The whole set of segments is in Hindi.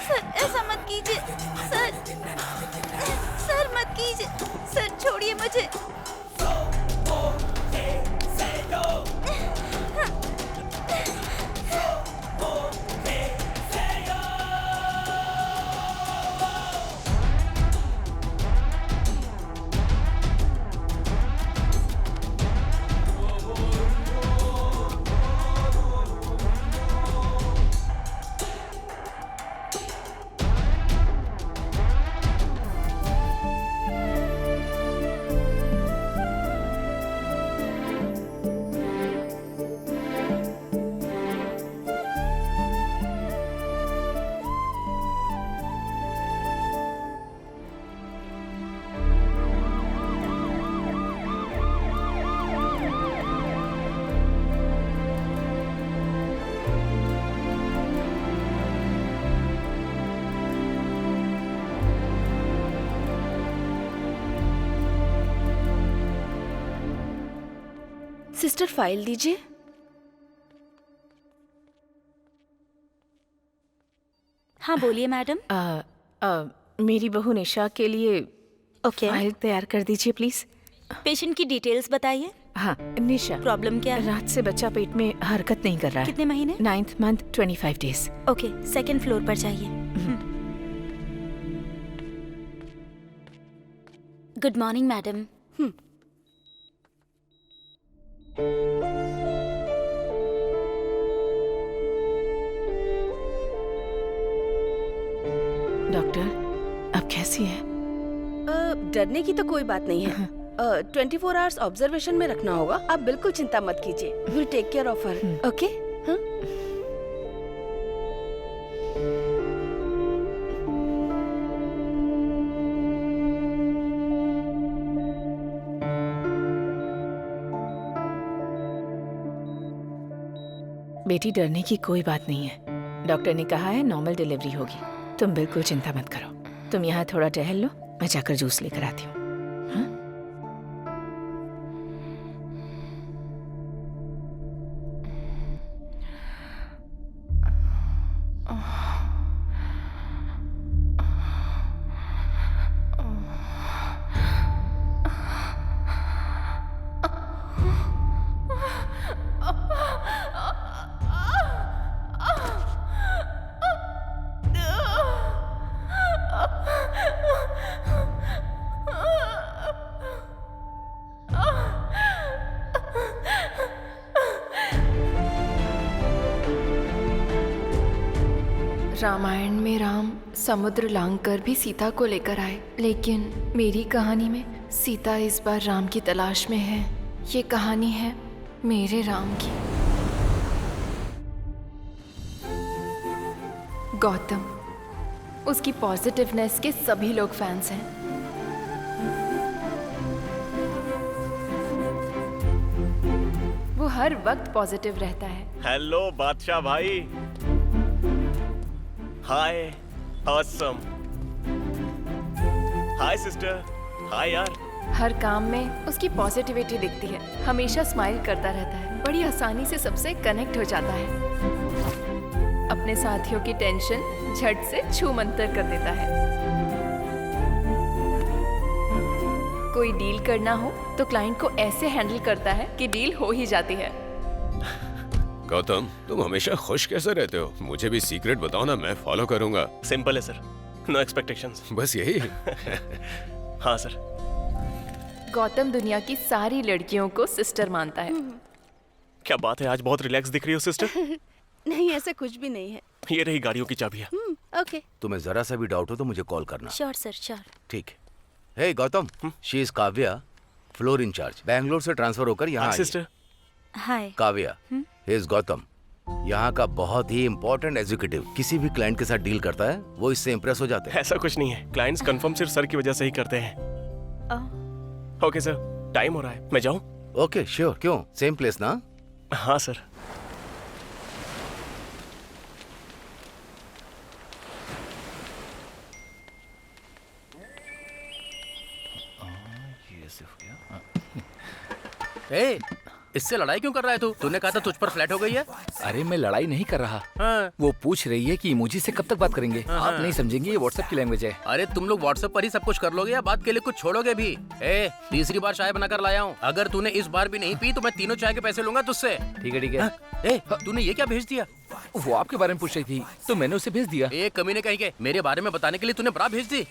सर ऐसा मत कीजिए। सर सर मत कीजिए। सर छोड़िए मुझे। सिस्टर फाइल दीजिए। हाँ बोलिए मैडम। मेरी बहू निशा के लिए ओके। फाइल तैयार कर दीजिए प्लीज। पेशेंट की डिटेल्स बताइए। हाँ निशा, प्रॉब्लम क्या है? रात से बच्चा पेट में हरकत नहीं कर रहा है। कितने महीने? 9th month 25 days। Okay, second floor पर जाइए। Good morning madam. डॉक्टर अब कैसी है? डरने की तो कोई बात नहीं है। 24 आवर्स ऑब्जर्वेशन में रखना होगा। आप बिल्कुल चिंता मत कीजिए। Will take care of her. Okay. बेटी डरने की कोई बात नहीं है। डॉक्टर ने कहा है नॉर्मल डिलीवरी होगी। तुम बिल्कुल चिंता मत करो। तुम यहाँ थोड़ा टहल लो, मैं जाकर जूस लेकर आती हूँ। हाँ? रामायण में राम समुद्र लांघकर भी सीता को लेकर आए, लेकिन मेरी कहानी में सीता इस बार राम की तलाश में है। ये कहानी है मेरे राम की। गौतम, उसकी पॉजिटिवनेस के सभी लोग फैंस हैं। वो हर वक्त पॉजिटिव रहता है। हेलो बादशाह भाई। हाय ऑसम। हाय सिस्टर। हाय यार। हर काम में उसकी पॉजिटिविटी दिखती है। हमेशा स्माइल करता रहता है। बड़ी आसानी से सबसे कनेक्ट हो जाता है। अपने साथियों की टेंशन झट से छू मंतर कर देता है। कोई डील करना हो तो क्लाइंट को ऐसे हैंडल करता है कि डील हो ही जाती है। गौतम, तुम हमेशा खुश कैसे रहते हो? मुझे भी सीक्रेट बताओ ना, मैं फॉलो करूंगा। सिंपल है सर, नो एक्सपेक्टेशंस। बस यही? हाँ सर। गौतम दुनिया की सारी लड़कियों को सिस्टर मानता है। क्या बात है, आज बहुत रिलैक्स दिख रही हो सिस्टर। नहीं, ऐसा कुछ भी नहीं है। ये रही गाड़ियों की चाबियाँ। ओके। तुम्हें जरा सा भी डाउट हो तो मुझे कॉल करना। Sure sir, sure. ठीक है। Hey Gautam, she is Kavya, floor incharge. Bangalore से ट्रांसफर होकर यहाँ आई है। Sister. Hi. Kavya, he is Gautam, यहाँ का बहुत ही इम्पोर्टेंट एग्जीक्यूटिव। किसी भी क्लाइंट के साथ डील करता है वो इससे इम्प्रेस हो जाते हैं। ऐसा कुछ नहीं है, क्लाइंट्स कंफर्म सिर्फ सर की वजह से ही करते हैं। ओके सर, टाइम हो रहा है, मैं जाऊँ? Okay sure. क्यों? सेम प्लेस ना? हाँ सर। हे, इससे लड़ाई क्यों कर रहा है तू? तूने कहा था तुझ पर फ्लैट हो गई है। अरे मैं लड़ाई नहीं कर रहा। हाँ। वो पूछ रही है कि इमोजी से कब तक बात करेंगे। आप नहीं समझेंगे, ये व्हाट्सएप की लैंग्वेज है। अरे तुम लोग व्हाट्सएप पर ही सब कुछ कर लोगे या बात के लिए कुछ छोड़ोगे भी? तीसरी बार चाय बनाकर लाया हूँ, अगर तूने इस बार भी नहीं पी तो मैं तीनों चाय के पैसे लूंगा तुझसे। ठीक है ठीक है। तूने ये क्या भेज दिया? वो आपके बारे में पूछ रही थी तो मैंने उसे भेज दिया। एक कमीने कहीं के मेरे बारे में बताने के लिए तूने ब्रा भेज दी।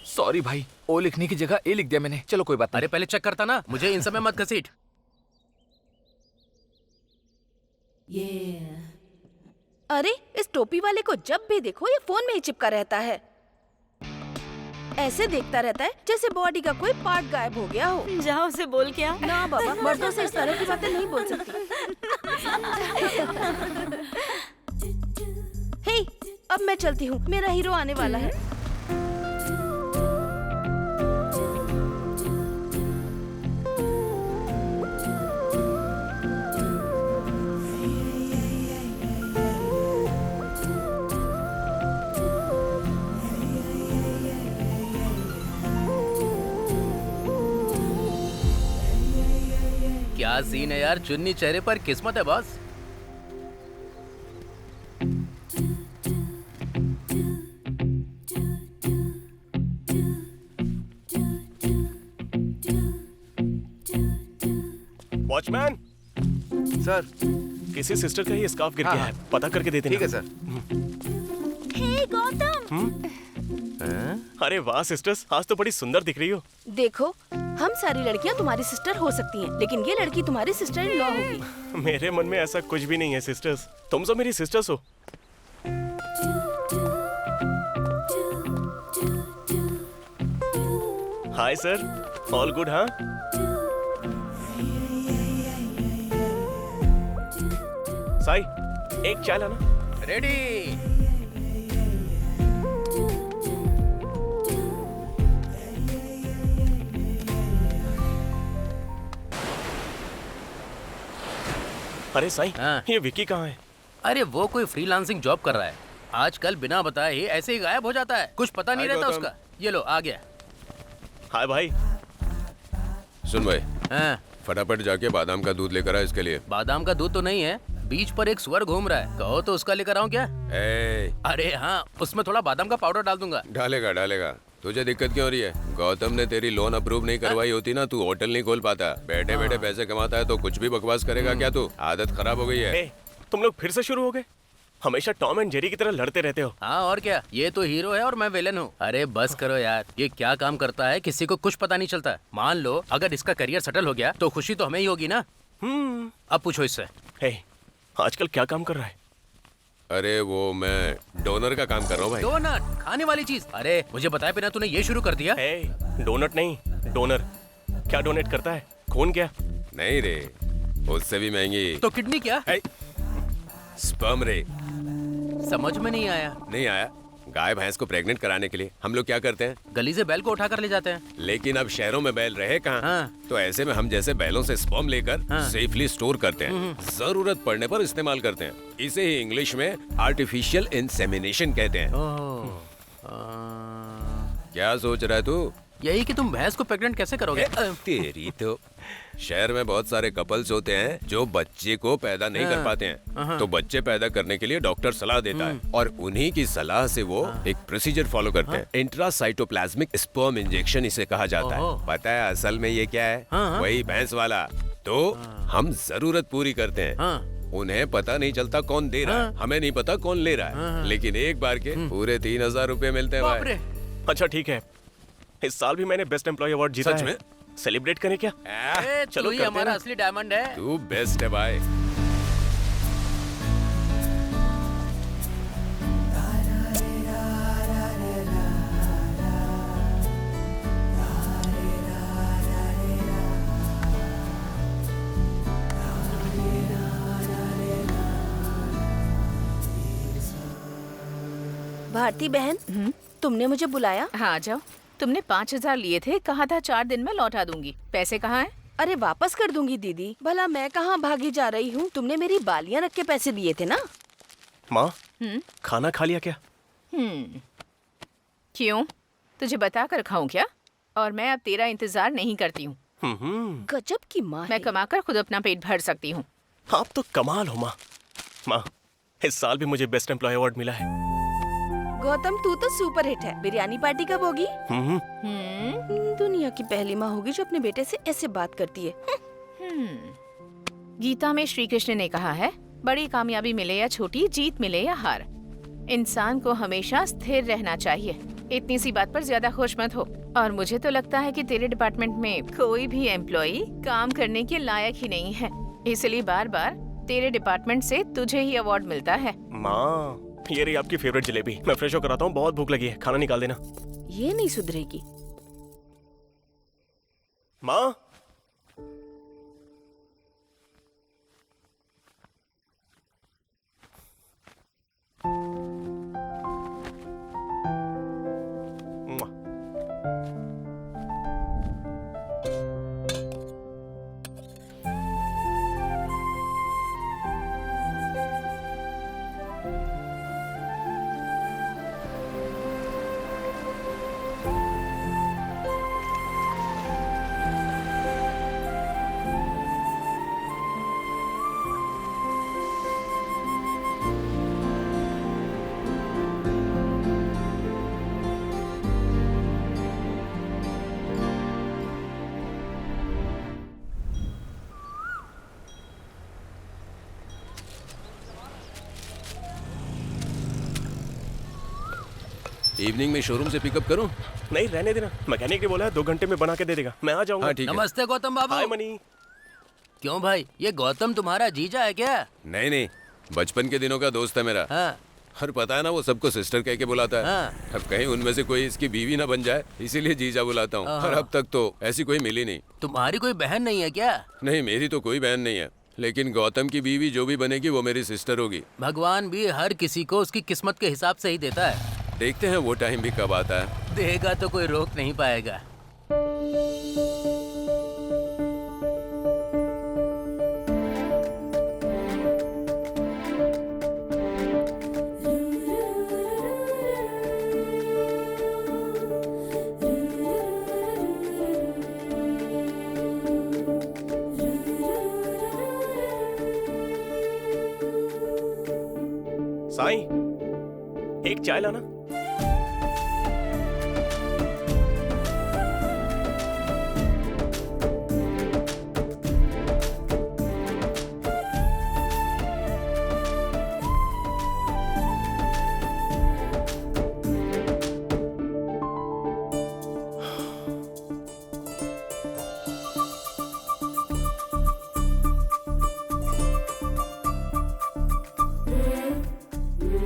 सॉरी भाई, ओ लिखने की जगह ए लिख दिया मैंने। चलो कोई बात नहीं। अरे पहले चेक करता ना, मुझे इन सब में मत घसीट। अरे इस टोपी वाले को जब भी देखो ये फोन में ही चिपका रहता है। ऐसे देखता रहता है जैसे बॉडी का कोई पार्ट गायब हो गया हो। जाओ उसे बोल क्या। ना बाबा, मर्दों से इस तरह की बातें नहीं बोल सकती। हे, अब मैं चलती हूँ, मेरा हीरो आने वाला है। क्या सीन है यार, चुन्नी चेहरे पर किस्मत है बॉस। Watchman sir. किसी सिस्टर का ये स्कार्फ गिर हाँ, गया है, पता करके दे देना। ठीक है सर। हे गौतम, अरे वाह सिस्टर्स, आज तो बड़ी सुंदर दिख रही हो। देखो, हम सारी लड़कियां तुम्हारी सिस्टर हो सकती हैं, लेकिन ये लड़की तुम्हारी सिस्टर इन लॉ होगी। मेरे मन में ऐसा कुछ भी नहीं है सिस्टर्स, तुम सब मेरी सिस्टर्स हो। Hi sir, all good? हाँ साई, एक चाय लाना। रेडी। अरे साई, हाँ। ये विकी कहाँ है? अरे वो कोई फ्रीलांसिंग जॉब कर रहा है, आजकल बिना बताए ही ऐसे ही गायब हो जाता है, कुछ पता नहीं हाय रहता गौतम। उसका। ये लो आ गया। हाय भाई। सुन भाई, हाँ, फटाफट जाके बादाम का दूध लेकर आ इसके लिए। बादाम का दूध तो नहीं है, बीच पर एक सुअर घूम रहा है, कहो तो उसका लेकर आऊं क्या? अरे हाँ, उसमें थोड़ा बादाम का पाउडर डाल दूंगा। डालेगा डालेगा। तुझे दिक्कत क्यों हो रही है? गौतम ने तेरी लोन अप्रूव नहीं करवाई होती ना, तू होटल नहीं खोल पाता। बैठे बैठे पैसे कमाता है तो कुछ भी बकवास करेगा क्या तू? आदत खराब हो गई है। तुम लोग फिर से शुरू हो गए? हमेशा टॉम एंड जेरी की तरह लड़ते रहते हो। हाँ और क्या, ये तो हीरो है और मैं विलेन हूँ। अरे बस करो यार, ये क्या काम करता है किसी को कुछ पता नहीं चलता। मान लो अगर इसका करियर सेटल हो गया तो खुशी तो हमें ही होगी ना। अब पूछो इससे। हे, आजकल क्या काम कर रहा है? अरे वो मैं डोनर का काम कर रहा हूँ भाई। डोनट, खाने वाली चीज। अरे मुझे बताया बिना तूने ये शुरू कर दिया? हे, डोनट नहीं, डोनर। क्या डोनेट करता है? खून क्या? नहीं रे, उससे भी महंगी। तो किडनी क्या? स्पर्म रे। समझ में नहीं आया। नहीं आया? गाय भैंस को प्रेग्नेंट कराने के लिए हम लोग क्या करते हैं? गली से बैल को उठा कर ले जाते हैं। लेकिन अब शहरों में बैल रहे कहाँ? हाँ। तो ऐसे में हम जैसे बैलों से स्पर्म लेकर सेफली स्टोर करते हैं, जरूरत पड़ने पर इस्तेमाल करते हैं। इसे ही इंग्लिश में आर्टिफिशियल इंसेमिनेशन कहते हैं। क्या सोच रहा है तू? यही कि तुम भैंस को प्रेग्नेंट कैसे करोगे? तेरी तो। शहर में बहुत सारे कपल्स होते हैं जो बच्चे को पैदा नहीं कर पाते हैं, तो बच्चे पैदा करने के लिए डॉक्टर सलाह देता है और उन्हीं की सलाह से वो एक प्रोसीजर फॉलो करते हैं। इंट्रासाइटोप्लाज्मिक स्पर्म इंजेक्शन इसे कहा जाता है। पता है असल में ये क्या है? वही भैंस वाला। तो हम जरूरत पूरी करते हैं। उन्हें पता नहीं चलता कौन दे रहा है, हमें नहीं पता कौन ले रहा है, लेकिन एक बार के पूरे 3000 रुपए मिलते हैं भाई। अच्छा ठीक है, इस साल भी मैंने बेस्ट एम्प्लॉय अवार्ड जीता सच है। में? सेलिब्रेट करें क्या? चलो, करते हमारा हैं। असली डायमंड है। तू बेस्ट है भाई। भारती बहन, तुमने मुझे बुलाया? हाँ आ जाओ। तुमने 5000 लिए थे, कहा था 4 दिन में लौटा दूंगी। पैसे कहाँ हैं? अरे वापस कर दूंगी दीदी। भला मैं कहाँ भागी जा रही हूँ? तुमने मेरी बालियां रख के पैसे दिए थे ना। माँ, खाना खा लिया क्या? क्यों? तुझे बता कर खाऊं क्या? और मैं अब तेरा इंतजार नहीं करती हूँ। गजब की माँ मैं है। कमाकर खुद अपना पेट भर सकती हूँ। आप तो कमाल हो माँ। माँ, इस साल भी मुझे बेस्ट एम्प्लॉय अवार्ड मिला है। गौतम तू तो सुपर हिट है। बिरयानी पार्टी कब होगी? हम्म, दुनिया की पहली माँ होगी जो अपने बेटे से ऐसे बात करती है। गीता में श्री कृष्ण ने कहा है, बड़ी कामयाबी मिले या छोटी, जीत मिले या हार, इंसान को हमेशा स्थिर रहना चाहिए। इतनी सी बात पर ज्यादा खुश मत हो। और मुझे तो लगता है कि तेरे डिपार्टमेंट में कोई भी एम्प्लॉई काम करने के लायक ही नहीं है, इसलिए बार बार तेरे डिपार्टमेंट से तुझे ही अवार्ड मिलता है। माँ, ये रही आपकी फेवरेट जलेबी। मैं फ्रेश होकर आता हूँ, बहुत भूख लगी है, खाना निकाल देना। ये नहीं सुधरेगी। माँ, इवनिंग में शोरूम से पिकअप करूं? नहीं रहने देना, मैकेनिक ने बोला है 2 घंटे में बना के दे देगा। मैं आ जाऊंगा। हाँ ठीक है। नमस्ते गौतम हाय बाबू। मनी। क्यों भाई, ये गौतम तुम्हारा जीजा है क्या? नहीं नहीं, बचपन के दिनों का दोस्त है मेरा। हाँ। और पता है ना, वो सबको सिस्टर कह के बुलाता है। हाँ। अब कहीं उनमें से कोई इसकी बीवी ना बन जाए, इसीलिए जीजा बुलाता हूँ। और अब तक तो ऐसी कोई मिली नहीं। तुम्हारी कोई बहन नहीं है क्या? नहीं, मेरी तो कोई बहन नहीं है, लेकिन गौतम की बीवी जो भी बनेगी वो मेरी सिस्टर होगी। भगवान भी हर किसी को उसकी किस्मत के हिसाब से ही देता है। देखते हैं वो टाइम भी कब आता है। देगा तो कोई रोक नहीं पाएगा। साईं, एक चाय लाना।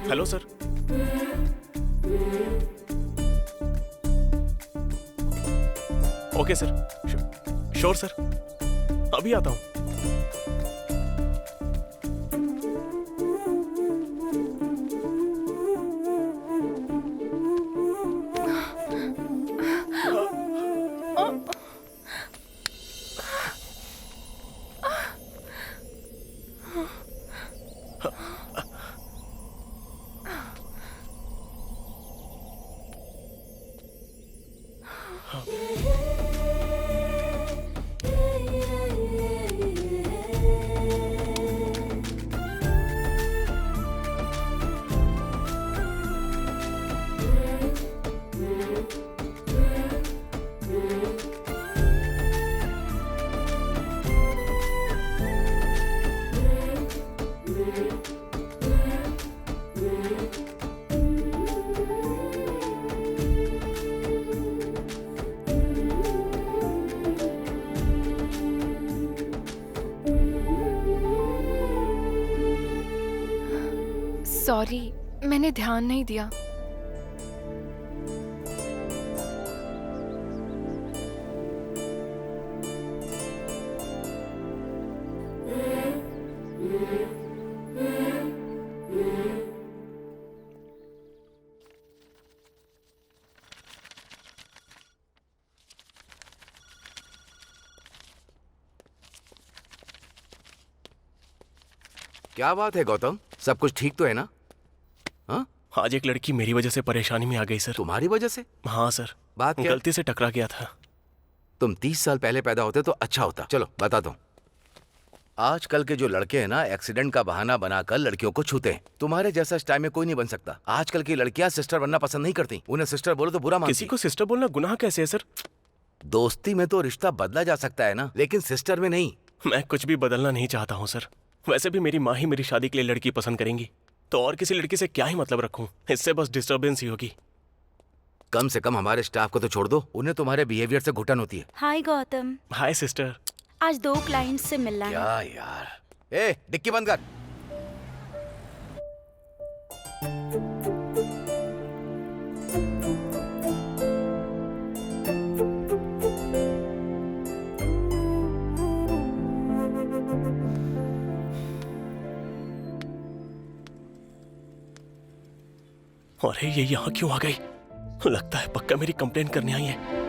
Hello sir. Okay sir, sure sir, अभी आता हूँ। सॉरी, मैंने ध्यान नहीं दिया। क्या बात है गौतम, सब कुछ ठीक तो है ना? हाँ, आज एक लड़की मेरी वजह से परेशानी में आ गई सर। तुम्हारी वजह से? हाँ सर, बात क्या? गलती से टकरा गया था। तुम 30 साल पहले पैदा होते तो अच्छा होता। चलो बताता हूँ। आजकल के जो लड़के हैं ना, एक्सीडेंट का बहाना बनाकर लड़कियों को छूते हैं। तुम्हारे जैसा इस टाइम में कोई नहीं बन सकता। आजकल की लड़कियां सिस्टर बनना पसंद नहीं करती। उन्हें सिस्टर बोलो तो बुरा मानती। किसी को सिस्टर बोलना गुनाह कैसे है सर? दोस्ती में तो रिश्ता बदला जा सकता है ना, लेकिन सिस्टर में नहीं। मैं कुछ भी बदलना नहीं चाहता हूँ सर। वैसे भी मेरी माँ ही मेरी शादी के लिए लड़की पसंद करेंगी, तो और किसी लड़की से क्या ही मतलब रखूं? इससे बस डिस्टर्बेंस ही होगी। कम से कम हमारे स्टाफ को तो छोड़ दो, उन्हें तुम्हारे बिहेवियर से घुटन होती है। हाय गौतम, हाय सिस्टर। आज 2 क्लाइंट्स से मिलना है। क्या यार, ए डिक्की बंद कर। अरे ये यहाँ क्यों आ गई? लगता है पक्का मेरी कंप्लेन करने आई है।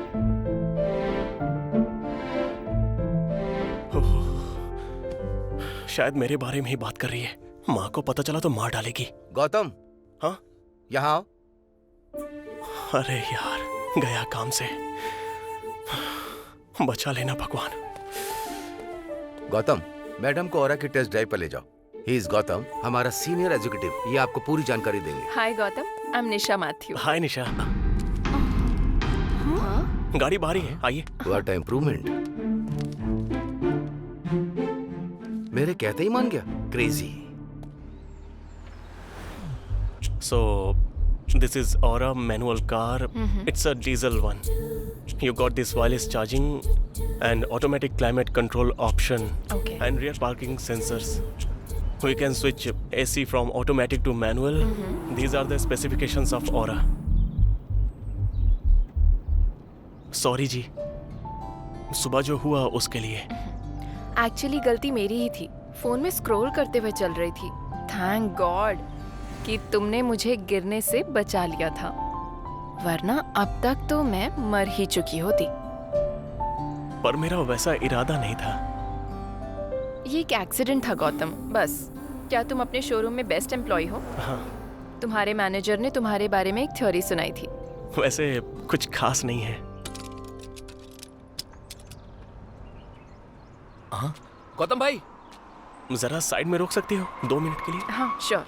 शायद मेरे बारे में ही बात कर रही है। माँ को पता चला तो मार डालेगी। गौतम, हाँ यहाँ आओ। अरे यार, गया काम से। बचा लेना भगवान। गौतम, मैडम को ऑरा की टेस्ट ड्राइव पर ले जाओ। ही इज गौतम, हमारा सीनियर एग्जीक्यूटिव। ये आपको पूरी जानकारी देंगे। Hi Gautam, I am Nisha Mathew. Hi Nisha. गाड़ी बाहर ही है, आइए। What improvement. मेरे कहते ही मान गया। Crazy. So this is Aura manual car. It's a diesel one. You got this wireless charging and automatic climate control option. Okay. And rear parking sensors. We can switch AC from automatic to manual. These are the specifications of Aura. Sorry जी, सुबह जो हुआ उसके लिए। एक्चुअली गलती मेरी ही थी, फोन में स्क्रॉल करते हुए चल रही थी। थैंक गॉड कि तुमने मुझे गिरने से बचा लिया था, वरना अब तक तो मैं मर ही चुकी होती। पर मेरा वैसा इरादा नहीं था। ये एक एक्सीडेंट था गौतम, बस। क्या तुम अपने शोरूम में बेस्ट एम्प्लॉय हो? हाँ। तुम्हारे मैनेजर ने तुम्हारे बारे में एक थ्योरी सुनाई थी। वैसे कुछ खास नहीं है। हाँ गौतम भाई, जरा साइड में रोक सकती हो 2 मिनट के लिए? हाँ श्योर।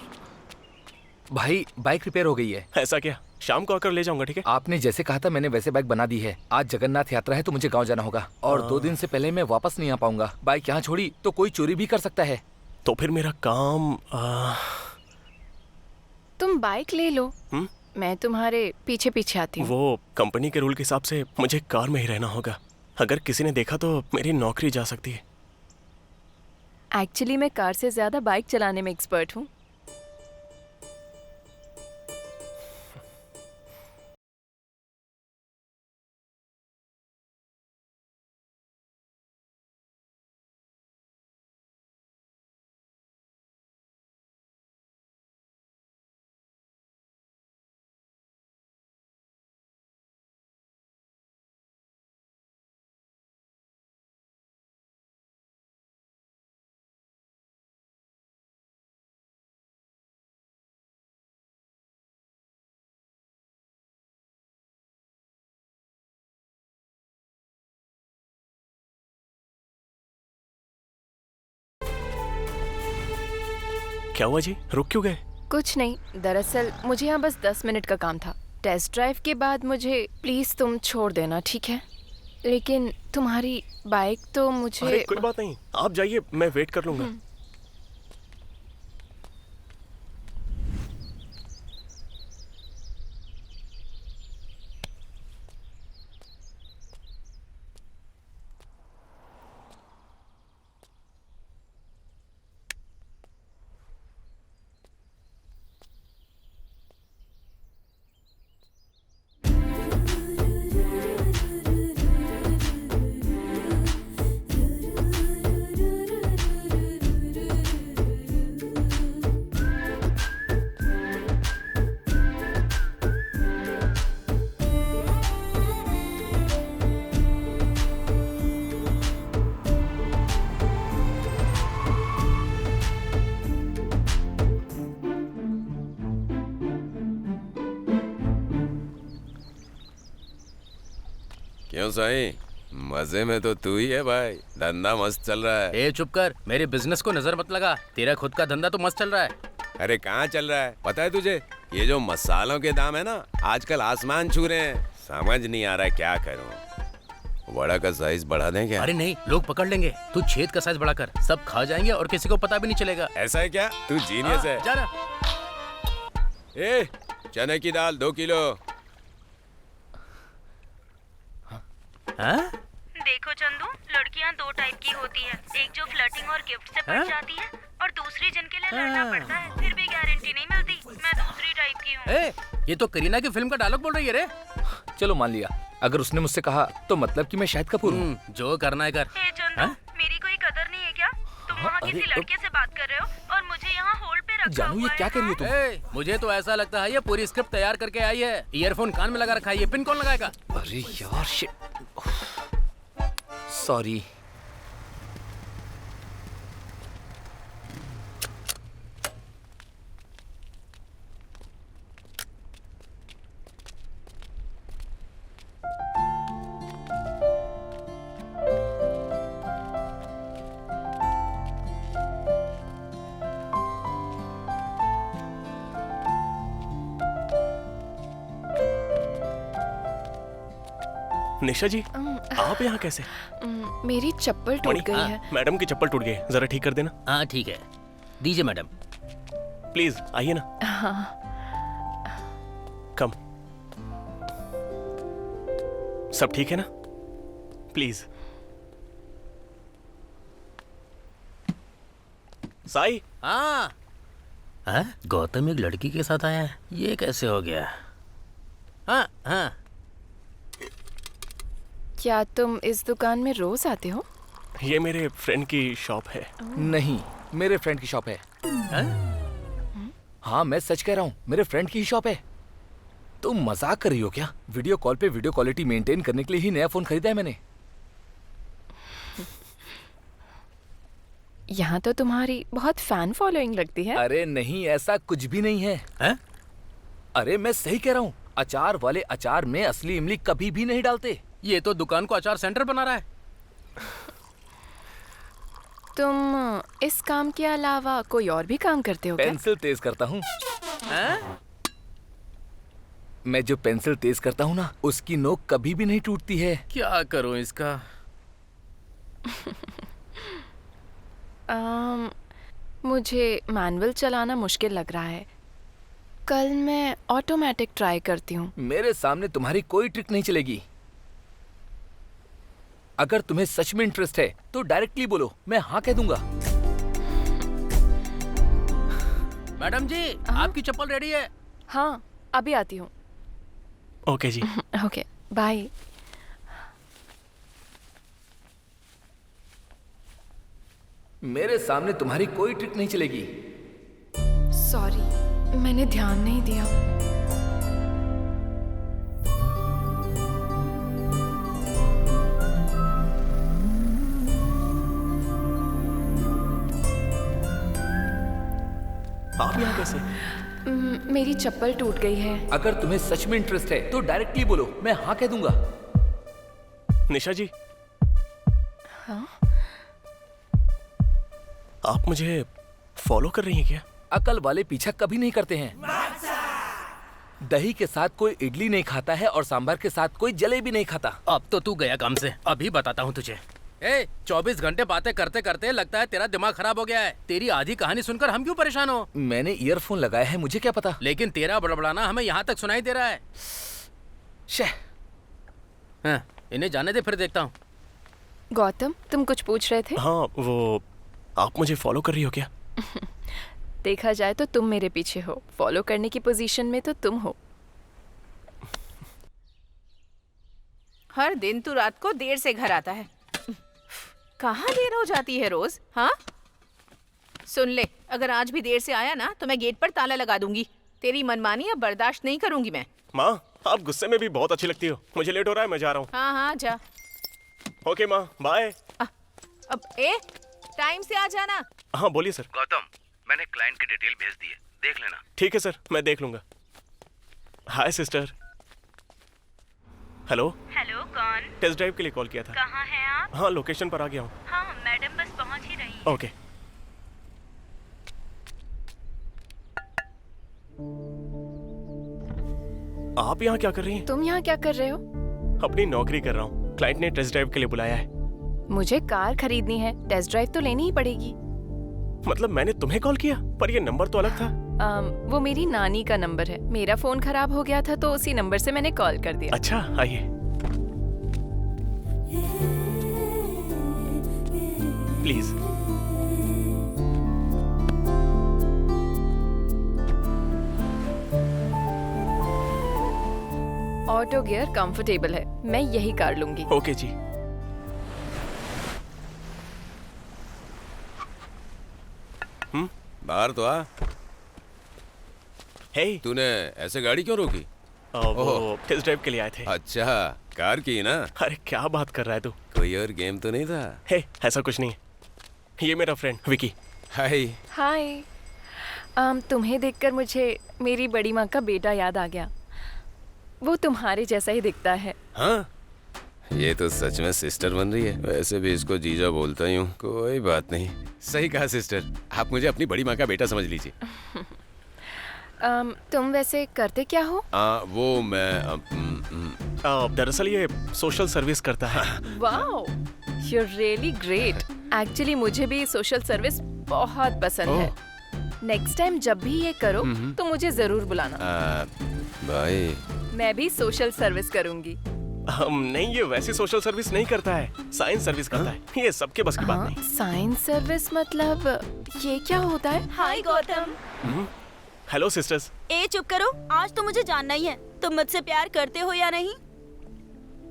भाई बाइक रिपेयर हो गई है। ऐसा क्या? शाम को आकर ले जाऊंगा, ठीक है? आपने जैसे कहा था मैंने वैसे बाइक बना दी है। आज जगन्नाथ यात्रा है तो मुझे गांव जाना होगा और 2 दिन से पहले मैं वापस नहीं आ पाऊंगा। बाइक यहाँ छोड़ी तो कोई चोरी भी कर सकता है। तो फिर मेरा काम तुम बाइक ले लो, मैं तुम्हारे पीछे पीछे आती हूँ। वो कंपनी के रूल के हिसाब से मुझे कार में ही रहना होगा। अगर किसी ने देखा तो मेरी नौकरी जा सकती है। एक्चुअली मैं कार से ज्यादा बाइक चलाने में एक्सपर्ट हूँ। क्या हुआ जी, रुक क्यों गए? कुछ नहीं, दरअसल मुझे यहाँ बस 10 मिनट का काम था। टेस्ट ड्राइव के बाद मुझे प्लीज तुम छोड़ देना, ठीक है? लेकिन तुम्हारी बाइक तो मुझे। अरे कोई बात नहीं, आप जाइए, मैं वेट कर लूंगा। क्यों साईं, मजे में तो तू ही है भाई, धंधा मस्त चल रहा है। ए चुप कर, मेरे बिजनेस को नजर मत लगा। तेरा खुद का धंधा तो मस्त चल रहा है। अरे कहाँ चल रहा है पता है तुझे? ये जो मसालों के दाम है ना आजकल आसमान छू रहे हैं। समझ नहीं आ रहा है क्या करूं। वड़ा का साइज बढ़ा दें क्या? अरे नहीं, लोग पकड़ लेंगे। तू छेद का साइज बढ़ाकर, सब खा जाएंगे और किसी को पता भी नहीं चलेगा। ऐसा है क्या? तू जीनियस है। जा ना। ए चने की दाल 2 किलो। हाँ? देखो चंदू, लड़कियां 2 टाइप की होती है, एक जो फ्लर्टिंग और गिफ्ट से हाँ? पड़ जाती है और दूसरी जिनके लिए लड़ना पड़ता है फिर भी गारंटी नहीं मिलती। मैं दूसरी टाइप की हूँ। ए, ये तो करीना की फिल्म का डायलॉग बोल रही है रे। चलो मान लिया, अगर उसने मुझसे कहा तो मतलब कि मैं शाहिद कपूर हूँ। जो करना है कर। ए चंदू, हाँ? मेरी कोई कदर नहीं है क्या? तुम वहाँ किसी लड़के से बात कर रहे हो और मुझे यहाँ होल्ड पे रखा जानू ये हुआ है। क्या कह रही हो तुम? ए, मुझे तो ऐसा लगता है ये पूरी स्क्रिप्ट तैयार करके आई है। ईयरफोन कान में लगा रखा है, ये पिन कौन लगाएगा? अरे यार शिट, सॉरी। निशा जी, आप यहाँ कैसे? मेरी चप्पल टूट गई है। मैडम की चप्पल टूट गई, जरा ठीक कर देना। हाँ ठीक है, दीजिए मैडम। प्लीज आइए ना। कम। सब ठीक है ना? प्लीज। साई। हाँ। हाँ? गौतम एक लड़की के साथ आया है, ये कैसे हो गया? हाँ हाँ। क्या तुम इस दुकान में रोज आते हो? ये मेरे फ्रेंड की शॉप है। नहीं, मेरे फ्रेंड की शॉप है। हाँ? हाँ मैं सच कह रहा हूँ, मेरे फ्रेंड की ही शॉप है। तुम मजाक कर रही हो क्या? वीडियो कॉल पे वीडियो क्वालिटी मेंटेन करने के लिए ही नया फोन खरीदा है मैंने। यहाँ तो तुम्हारी बहुत फैन फॉलोइंग लगती है। अरे नहीं, ऐसा कुछ भी नहीं है। हाँ? अरे मैं सही कह रहा हूँ, अचार वाले अचार में असली इमली कभी भी नहीं डालते। ये तो दुकान को अचार सेंटर बना रहा है। तुम इस काम के अलावा कोई और भी काम करते हो क्या? पेंसिल तेज करता हूँ। हाँ? मैं जो पेंसिल तेज करता हूँ ना, उसकी नोक कभी भी नहीं टूटती है। क्या करूं इसका? मुझे मैनुअल चलाना मुश्किल लग रहा है। कल मैं ऑटोमेटिक ट्राई करती हूँ। मेरे सामने तुम्हारी कोई ट्रिक नहीं चलेगी। अगर तुम्हें सच में इंटरेस्ट है तो डायरेक्टली बोलो, मैं हाँ कह दूंगा। मैडम जी, आपकी चप्पल रेडी है। हाँ, अभी आती हूँ। ओके जी। Okay, bye. मेरे सामने तुम्हारी कोई ट्रिक नहीं चलेगी। सॉरी, मैंने ध्यान नहीं दिया। आप यहाँ कैसे? मेरी चप्पल टूट गई है। अगर तुम्हें सच में इंटरेस्ट है तो डायरेक्टली बोलो, मैं हाँ कह दूंगा। निशा जी। हाँ? आप मुझे फॉलो कर रही हैं क्या? अकल वाले पीछा कभी नहीं करते हैं। दही के साथ कोई इडली नहीं खाता है और सांभर के साथ कोई जलेबी नहीं खाता। अब तो तू गया काम से, अभी बताता हूँ तुझे। 24 घंटे बातें करते करते लगता है तेरा दिमाग खराब हो गया है। तेरी आधी कहानी सुनकर हम क्यों परेशान हो? मैंने ईयरफोन लगाया है, मुझे क्या पता। लेकिन तेरा बड़बड़ाना हमें यहाँ तक सुनाई दे रहा है। शह। हाँ, इन्हें जाने दे, फिर देखता हूँ। गौतम, तुम कुछ पूछ रहे थे? हाँ, वो आप मुझे फॉलो कर रही हो क्या? देखा जाए तो तुम मेरे पीछे हो, फॉलो करने की पोजीशन में तो तुम हो। हर दिन तू रात को देर से घर आता है। कहाँ देर हो जाती है रोज? हाँ, सुन ले, अगर आज भी देर से आया ना तो मैं गेट पर ताला लगा दूंगी। तेरी मनमानी अब बर्दाश्त नहीं करूंगी मैं। माँ, आप गुस्से में भी बहुत अच्छी लगती हो। मुझे लेट हो रहा है, मैं जा रहा हूँ। हाँ हाँ जा। ओके माँ, बाय। अब टाइम से आ जाना। हाँ बोलिए सर। गौतम, मैंने क्लाइंट की डिटेल भेज दी है, देख लेना। ठीक है सर, मैं देख लूंगा। हाय सिस्टर। हेलो हेलो, कौन? टेस्ट ड्राइव के लिए कॉल किया था। कहाँ हैं आप? हाँ, लोकेशन पर आ गया हूँ। हाँ, मैडम बस पहुँच ही रही है। ओके। आप यहाँ क्या कर रही हैं? तुम यहाँ क्या कर रहे हो? अपनी नौकरी कर रहा हूँ। क्लाइंट ने टेस्ट ड्राइव के लिए बुलाया है। मुझे कार खरीदनी है, टेस्ट ड्राइव तो लेनी ही पड़ेगी। मतलब मैंने तुम्हें कॉल किया, पर ये नंबर तो अलग था। वो मेरी नानी का नंबर है। मेरा फोन खराब हो गया था तो उसी नंबर से मैंने कॉल कर दिया। अच्छा, आइए। प्लीज। ऑटो गियर कंफर्टेबल है, मैं यही कार लूंगी। ओके जी। बाहर तो आ। हे, तूने ऐसे गाड़ी क्यों रोकी? वो टेस्ट ड्राइव के लिए आए थे। अच्छा, कार की ना? अरे क्या बात कर रहा है तू? कोई और गेम तो नहीं था? हे, ऐसा कुछ नहीं है। ये मेरा फ्रेंड विकी। हाय। हाय। तुम्हें देखकर मुझे मेरी बड़ी माँ का बेटा याद आ गया। वो तुम्हारे जैसा ही दिखता है। हाँ, ये तो सच में सिस्टर बन रही है। वैसे भी इसको जीजा बोलता ही हूँ। कोई बात नहीं। सही कहा सिस्टर, आप मुझे अपनी बड़ी माँ का बेटा समझ लीजिए। तुम वैसे करते क्या हो? वो मैं दरअसल ये सोशल सर्विस करता है। Wow, you are really great. Actually मुझे भी सोशल सर्विस बहुत पसंद है। नेक्स्ट टाइम जब भी ये करो तो मुझे जरूर बुलाना। भाई, मैं भी सोशल सर्विस करूंगी। नहीं, ये वैसी सोशल सर्विस नहीं करता है, साइंस सर्विस करता है। ये सबके बस की बात नहीं। साइंस सर्विस मतलब ये क्या होता है? हाय गौतम। Hello sisters. ए चुप करो, आज तो मुझे जानना ही है, तुम मुझसे प्यार करते हो या नहीं?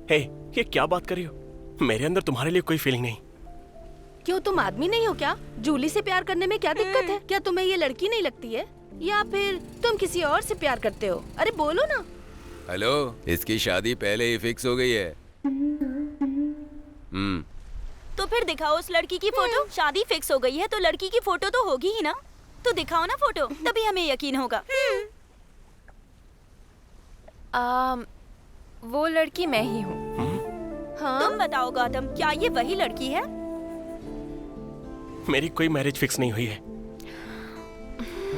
हे, ये क्या बात कर रही हो? मेरे अंदर तुम्हारे लिए कोई फीलिंग नहीं। क्यों, तुम आदमी नहीं हो क्या? जूली से प्यार करने में क्या दिक्कत है? क्या तुम्हें ये लड़की नहीं लगती है, या फिर तुम किसी और से प्यार करते हो? अरे बोलो ना। हेलो, इसकी शादी पहले ही फिक्स हो गई है। तो फिर दिखाओ उस लड़की की फोटो। शादी फिक्स हो गई है तो लड़की की फोटो तो होगी ही ना। तो दिखाओ ना फोटो, तभी हमें यकीन होगा। वो लड़की मैं ही हूँ। हाँ? तुम बताओ गौतम, क्या ये वही लड़की है? मेरी कोई मैरिज फिक्स नहीं हुई है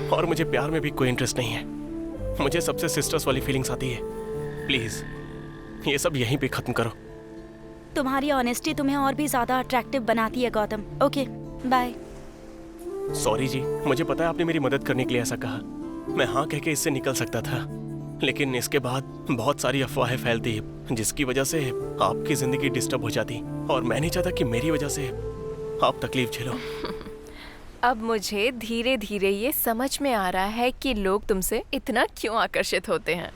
और मुझे प्यार में भी कोई इंटरेस्ट नहीं है। मुझे सबसे सिस्टर्स वाली फीलिंग्स आती है। प्लीज ये सब यहीं पे खत्म करो। तुम्हारी ऑनेस्टी तुम्हें और भी ज्यादा अट्रैक्टिव बनाती है गौतम। Okay, bye. सॉरी जी, मुझे पता है आपने मेरी मदद करने के लिए ऐसा कहा। मैं हाँ कह के इससे निकल सकता था, लेकिन इसके बाद बहुत सारी अफवाहें फैलती जिसकी वजह से आपकी जिंदगी डिस्टर्ब हो जाती और मैं नहीं चाहता कि मेरी वजह से आप तकलीफ झेलो। अब मुझे धीरे धीरे ये समझ में आ रहा है कि लोग तुमसे इतना क्यों आकर्षित होते हैं।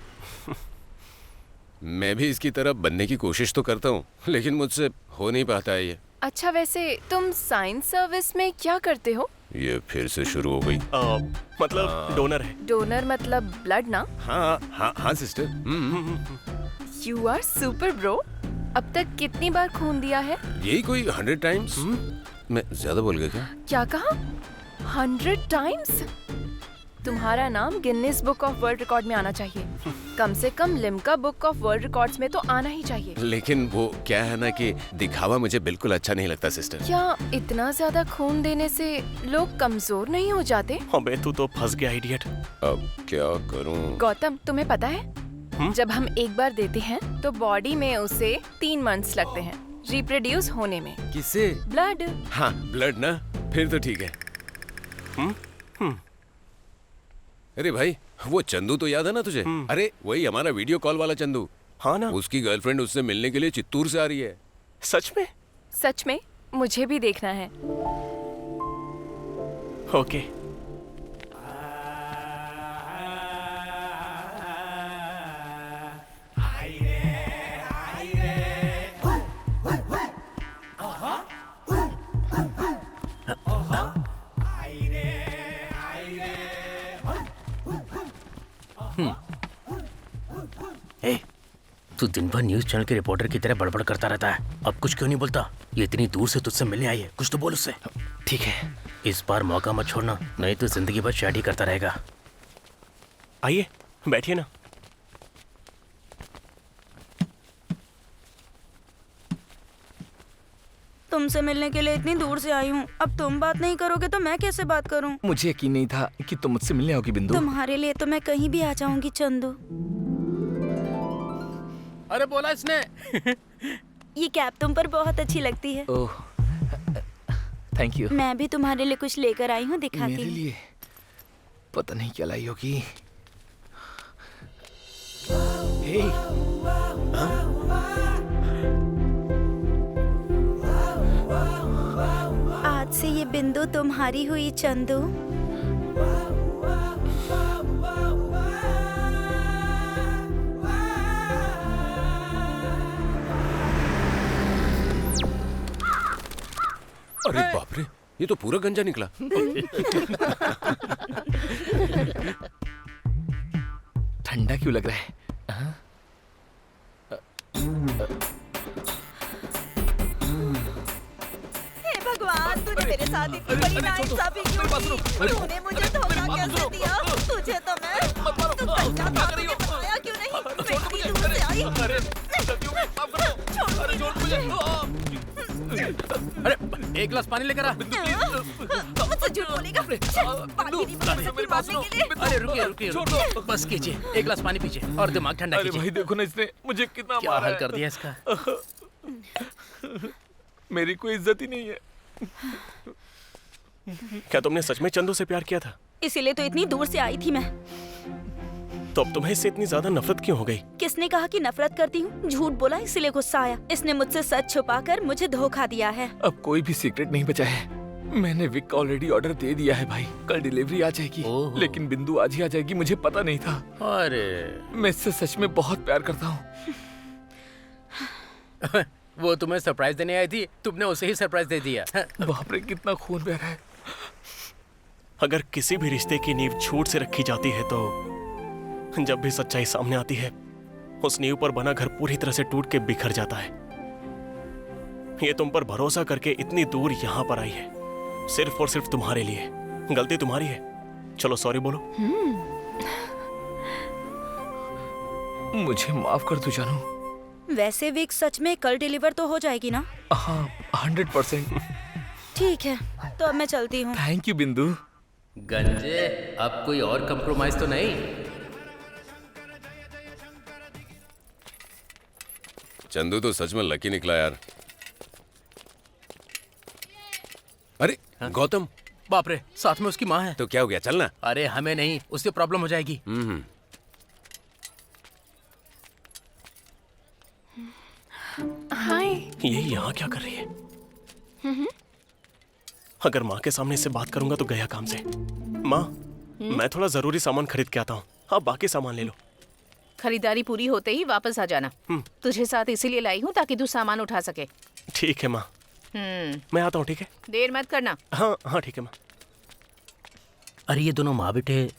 मैं भी इसकी तरफ बनने की कोशिश तो करता हूँ, लेकिन मुझसे हो नहीं पाता है ये। अच्छा, वैसे तुम साइंस सर्विस में क्या करते हो? ये फिर से शुरू हो गई। मतलब डोनर है। डोनर मतलब ब्लड ना? हाँ हाँ हाँ sister. You are super bro. अब तक कितनी बार खून दिया है? यही कोई 100 टाइम्स। मैं ज्यादा बोल गया क्या? क्या कहा? 100 टाइम्स? तुम्हारा नाम Guinness book of world record में आना चाहिए। कम से कम Limca book of world records में तो आना ही चाहिए। लेकिन वो क्या है ना कि दिखावा मुझे बिल्कुल अच्छा नहीं लगता सिस्टर। क्या इतना ज्यादा खून देने से लोग कमजोर नहीं हो जाते? अबे तू तो फंस गया इडियट। अब क्या करूं? गौतम, तुम्हें पता है जब हम एक बार देते हैं तो बॉडी में उसे 3 मंथ्स लगते हैं रिप्रोड्यूस होने में। किसे? ब्लड। हाँ, ब्लड ना, फिर तो ठीक है। अरे भाई, वो चंदू तो याद है ना तुझे? अरे वही हमारा वीडियो कॉल वाला चंदू। हाँ ना। उसकी गर्लफ्रेंड उससे मिलने के लिए चित्तूर से आ रही है। सच में? सच में, मुझे भी देखना है। ओके। तू दिन भर न्यूज चैनल के रिपोर्टर की तरह बड़बड़ करता रहता है, अब कुछ क्यों नहीं बोलता? ये इतनी दूर से तुझसे मिलने आई है, कुछ तो बोल उससे। ठीक है। इस बार मौका मत छोड़ना, नहीं तो जिंदगी भर चैट ही करता रहेगा। आइए बैठिए ना। तुमसे मिलने के लिए इतनी दूर से आई हूँ। अब तुम बात नहीं करोगे तो मैं कैसे बात करूँ? मुझे यकीन नहीं था कि तुम मुझसे मिलने आओगी बिंदु। तुम्हारे लिए तो मैं कहीं भी आ जाऊंगी चंदू। अरे बोला इसने। ये कैप तुम पर बहुत अच्छी लगती है। ओह, थैंक यू। मैं भी तुम्हारे लिए कुछ लेकर आई हूँ, दिखाती मेरे हूँ। लिए पता नहीं क्या लाई होगी। हे, आज से ये बिंदु तुम्हारी हुई चंदू। अरे बाप रे, ये तो पूरा गंजा निकला। ठंडा क्यों लग रहा है? हाँ? हे भगवान, तूने मेरे साथ इतनी बड़ी नाइंसाफी क्यों की? तूने मुझे धोखा कैसे दिया? तुझे तो मैं तू कच्चा था, तुझे बताया क्यों नहीं? मैं इतनी दूर से आई। अरे एक गिलास पानी लेकर आ। मुझसे झूठ बोलेगा? पानी नहीं बचा सकती मारने के लिए। अरे रुकिए, बस कीजिए, एक गिलास पानी पीजिए और दिमाग ठंडा अरे कीजिए। भाई देखो ना, इसने मुझे कितना क्या मारा हाल है। कर दिया इसका। मेरी कोई इज्जत ही नहीं है। क्या तुमने सच में चंदू से प्यार किया था? इसीलिए तो इतनी दूर से आई थी मैं। तो अब तुम्हें इससे इतनी ज्यादा नफरत क्यों हो गई? किसने कहा कि नफरत करती हूँ? झूठ बोला इसलिए गुस्सा आया। इसने मुझसे सच छुपाकर मुझे धोखा दिया है। अब कोई भी सीक्रेट नहीं बचा है। मैंने विक का ऑलरेडी ऑर्डर दे दिया है भाई। कल डिलीवरी आ जाएगी। ओहो। लेकिन बिंदु आज ही आ जाएगी, मुझे पता नहीं था। अरे मैं इससे सच में बहुत प्यार करता हूँ। वो तुम्हें सरप्राइज देने आई थी, तुमने उसे ही सरप्राइज दे दिया। बाप रे, कितना खून बह रहा है। अगर किसी भी रिश्ते की नींव झूठ से रखी जाती है तो जब भी सच्चाई सामने आती है, उस नींव पर बना घर पूरी तरह से टूट के बिखर जाता है। ये तुम पर भरोसा करके इतनी दूर यहाँ पर आई है, सिर्फ और सिर्फ तुम्हारे लिए। गलती तुम्हारी है, चलो सॉरी बोलो। मुझे माफ कर दो जानू। वैसे विक सच में कल डिलीवर तो हो जाएगी ना? हाँ, 100%। ठीक है, तो अब मैं चलती हूँ। थैंक यू बिंदु। गंजे, अब कोई और कंप्रोमाइज तो नहीं? चंदू तो सच में लकी निकला यार। अरे गौतम, बाप रे, साथ में उसकी माँ है। तो क्या हो गया, चलना। अरे हमें नहीं, उससे प्रॉब्लम हो जाएगी। हाय। ये यहाँ क्या कर रही है? अगर माँ के सामने इससे बात करूंगा तो गया काम से। माँ, मैं थोड़ा जरूरी सामान खरीद के आता हूँ, आप बाकी सामान ले लो। खरीदारी पूरी होते ही वापस आ जाना। तुझे साथ इसीलिए लाई हूँ ताकि तू सामान उठा सके। ठीक है माँ, मैं आता हूँ। ठीक है, देर मत करना। हाँ हाँ ठीक है माँ। अरे ये दोनों माँ बेटे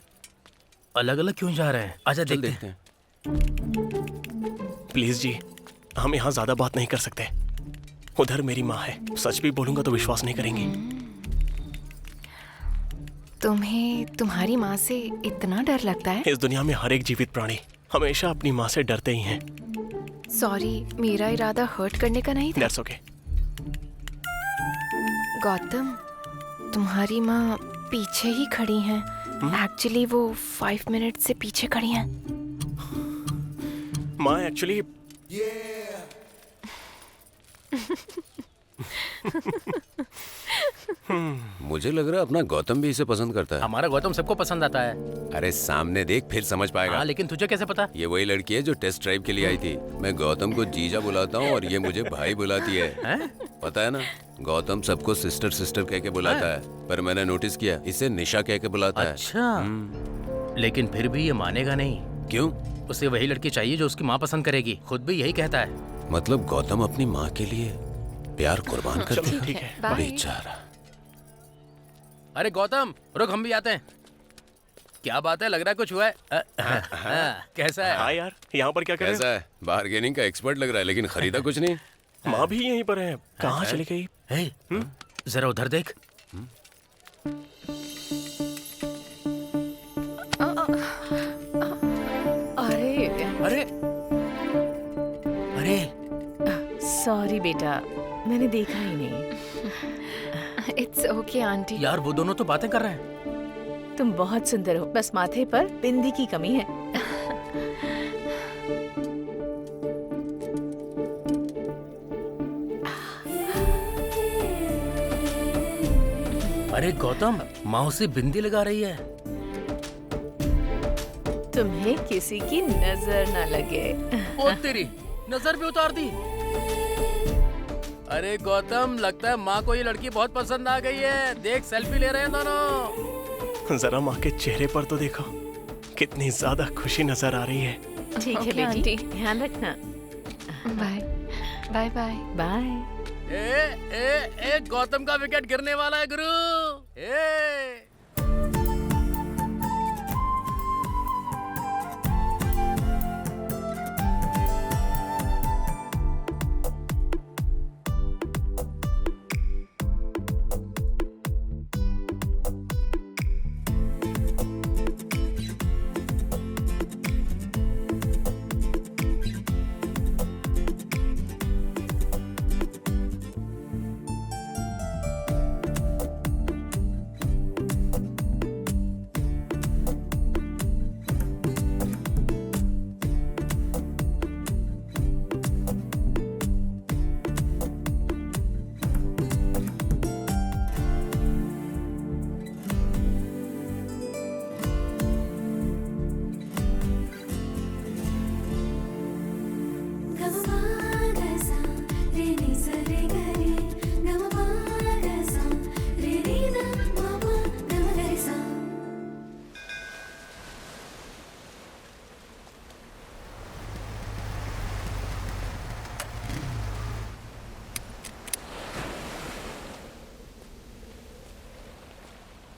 अलग अलग क्यों जा रहे हैं? आजा देखते हैं। प्लीज जी, हम यहाँ ज्यादा बात नहीं कर सकते। उधर मेरी माँ है, सच भी बोलूंगा तो विश्वास नहीं करेंगी। तुम्हें तुम्हारी माँ से इतना डर लगता है? इस दुनिया में हर एक जीवित प्राणी हमेशा अपनी माँ से डरते ही हैं। सॉरी, मेरा इरादा हर्ट करने का नहीं था। That's okay. गौतम, तुम्हारी माँ पीछे ही खड़ी हैं। एक्चुअली वो 5 मिनट से पीछे खड़ी हैं। माँ एक्चुअली मुझे लग रहा है अपना गौतम भी इसे पसंद करता है। हमारा गौतम सबको पसंद आता है। अरे सामने देख, फिर समझ पाएगा। हाँ, लेकिन तुझे कैसे पता? ये वही लड़की है जो टेस्ट ड्राइव के लिए आई थी। मैं गौतम को जीजा बुलाता हूँ और ये मुझे भाई बुलाती है। पता है ना, गौतम सबको सिस्टर सिस्टर कह के बुलाता है, पर मैंने नोटिस किया इसे निशा कह के बुलाता है। अच्छा, लेकिन फिर भी ये मानेगा नहीं। क्यों? उसे वही लड़की चाहिए जो उसकी माँ पसंद करेगी। खुद भी यही कहता है। मतलब गौतम अपनी माँ के लिए प्यार कुर्बान कर चलो दिया। ठीक है। बाय। बेचारा। अरे गौतम रुक, हम भी आते हैं। क्या बात है, लग रहा है कुछ हुआ है। कैसा है? हाँ यार, यहाँ पर क्या कर रहे कैसा है? बार्गेनिंग का एक्सपर्ट लग रहा है, लेकिन खरीदा कुछ नहीं। हैं? माँ भी यहीं पर है, कहाँ चली गई? हे, जरा उधर देख। अरे अरे अरे सॉरी बेटा, मैंने देखा ही नहीं। It's okay aunty. यार वो दोनों तो बातें कर रहे हैं। तुम बहुत सुंदर हो, बस माथे पर बिंदी की कमी है। अरे गौतम, मौसी बिंदी लगा रही है। तुम्हें किसी की नजर न लगे। ओ तेरी नजर भी उतार दी। अरे गौतम, लगता है माँ को ये लड़की बहुत पसंद आ गई है। देख सेल्फी ले रहे हैं दोनों। जरा माँ के चेहरे पर तो देखो, कितनी ज्यादा खुशी नजर आ रही है। ठीक है ओके, बेटी, आंटी। ध्यान रखना। Bye bye bye. बाय। ए गौतम का विकेट गिरने वाला है गुरु।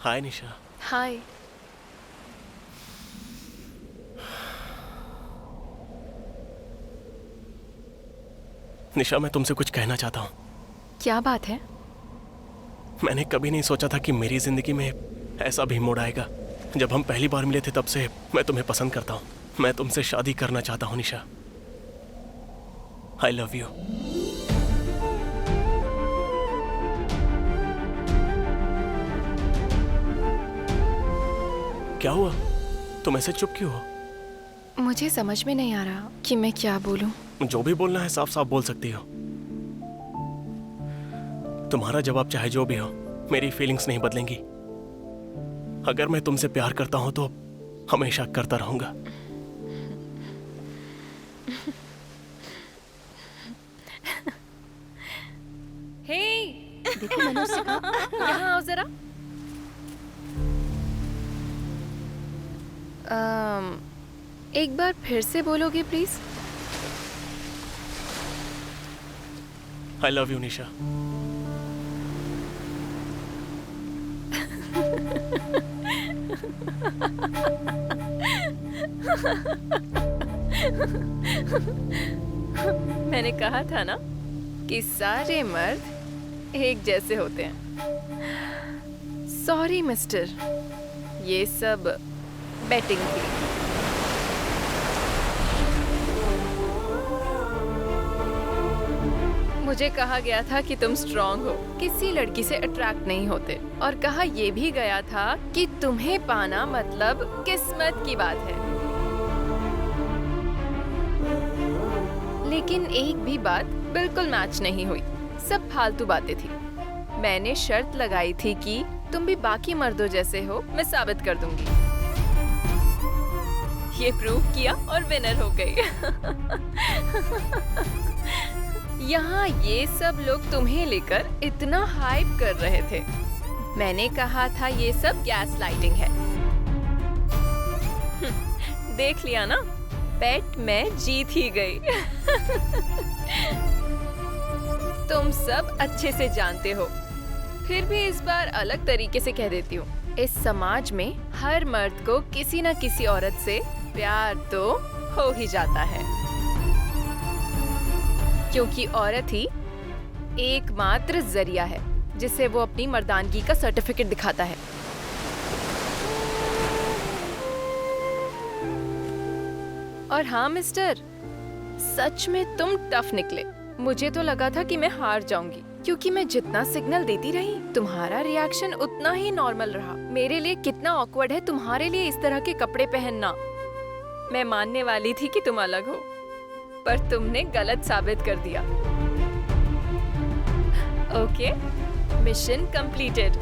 हाय निशा। हाय। निशा, मैं तुमसे कुछ कहना चाहता हूँ। क्या बात है? मैंने कभी नहीं सोचा था कि मेरी जिंदगी में ऐसा भी मोड़ आएगा। जब हम पहली बार मिले थे तब से मैं तुम्हें पसंद करता हूँ। मैं तुमसे शादी करना चाहता हूँ निशा। I love you. क्या हुआ? तुम ऐसे चुप क्यों हो? मुझे समझ में नहीं आ रहा कि मैं क्या बोलूं। जो भी बोलना है साफ साफ बोल सकती हो। तुम्हारा जवाब चाहे जो भी हो, मेरी फीलिंग्स नहीं बदलेंगी। अगर मैं तुमसे प्यार करता हूं तो हमेशा करता रहूंगा। हे, देखो मनुष्य का, यहाँ आओ जरा। एक बार फिर से बोलोगे प्लीज? आई लव यू निशा। मैंने कहा था ना कि सारे मर्द एक जैसे होते हैं। सॉरी मिस्टर, ये सब बैटिंग थी। मुझे कहा गया था कि तुम स्ट्रांग हो, किसी लड़की से अट्रैक्ट नहीं होते, और कहा यह भी गया था कि तुम्हें पाना मतलब किस्मत की बात है। लेकिन एक भी बात बिल्कुल मैच नहीं हुई, सब फालतू बातें थी। मैंने शर्त लगाई थी कि तुम भी बाकी मर्दों जैसे हो, मैं साबित कर दूंगी। ये प्रूव किया और विनर हो गई। यहाँ ये सब लोग तुम्हें लेकर इतना हाइप कर रहे थे। मैंने कहा था ये सब गैस लाइटिंग है। देख लिया ना, बेट मैं जीत ही गई। तुम सब अच्छे से जानते हो, फिर भी इस बार अलग तरीके से कह देती हूँ। इस समाज में हर मर्द को किसी न किसी औरत से प्यार तो हो ही जाता है, क्योंकि औरत ही एकमात्र जरिया है जिससे वो अपनी मर्दानगी का सर्टिफिकेट दिखाता है। और हाँ मिस्टर, सच में तुम टफ निकले। मुझे तो लगा था कि मैं हार जाऊंगी, क्योंकि मैं जितना सिग्नल देती रही तुम्हारा रिएक्शन उतना ही नॉर्मल रहा। मेरे लिए कितना ऑकवर्ड है तुम्हारे लिए इस तरह के कपड़े पहनना। मैं मानने वाली थी कि तुम अलग हो, पर तुमने गलत साबित कर दिया। Okay, mission completed.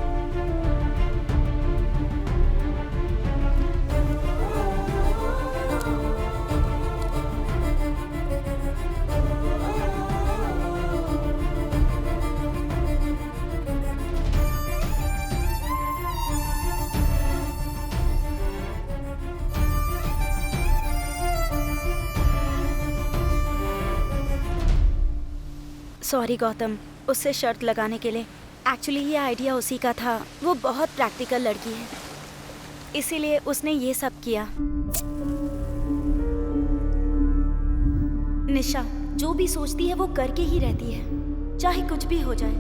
Sorry Gautam, उससे शर्त लगाने के लिए। एक्चुअली ये आइडिया उसी का था। वो बहुत प्रैक्टिकल लड़की है, इसीलिए उसने ये सब किया। निशा जो भी सोचती है वो करके ही रहती है, चाहे कुछ भी हो जाए।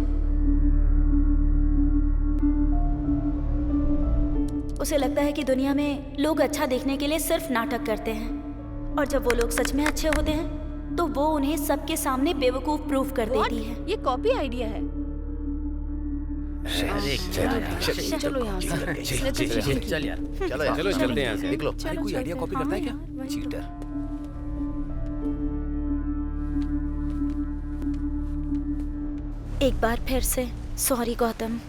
उसे लगता है कि दुनिया में लोग अच्छा देखने के लिए सिर्फ नाटक करते हैं, और जब वो लोग सच में अच्छे होते हैं तो वो उन्हें सबके सामने बेवकूफ प्रूफ कर देती है। ये कॉपी आइडिया है। चलो यहाँ से। चल यार, चलो चलते हैं यहाँ से। निकलो। अरे कोई आइडिया कॉपी करता है क्या? चीटर। एक बार फिर से सॉरी गौतम।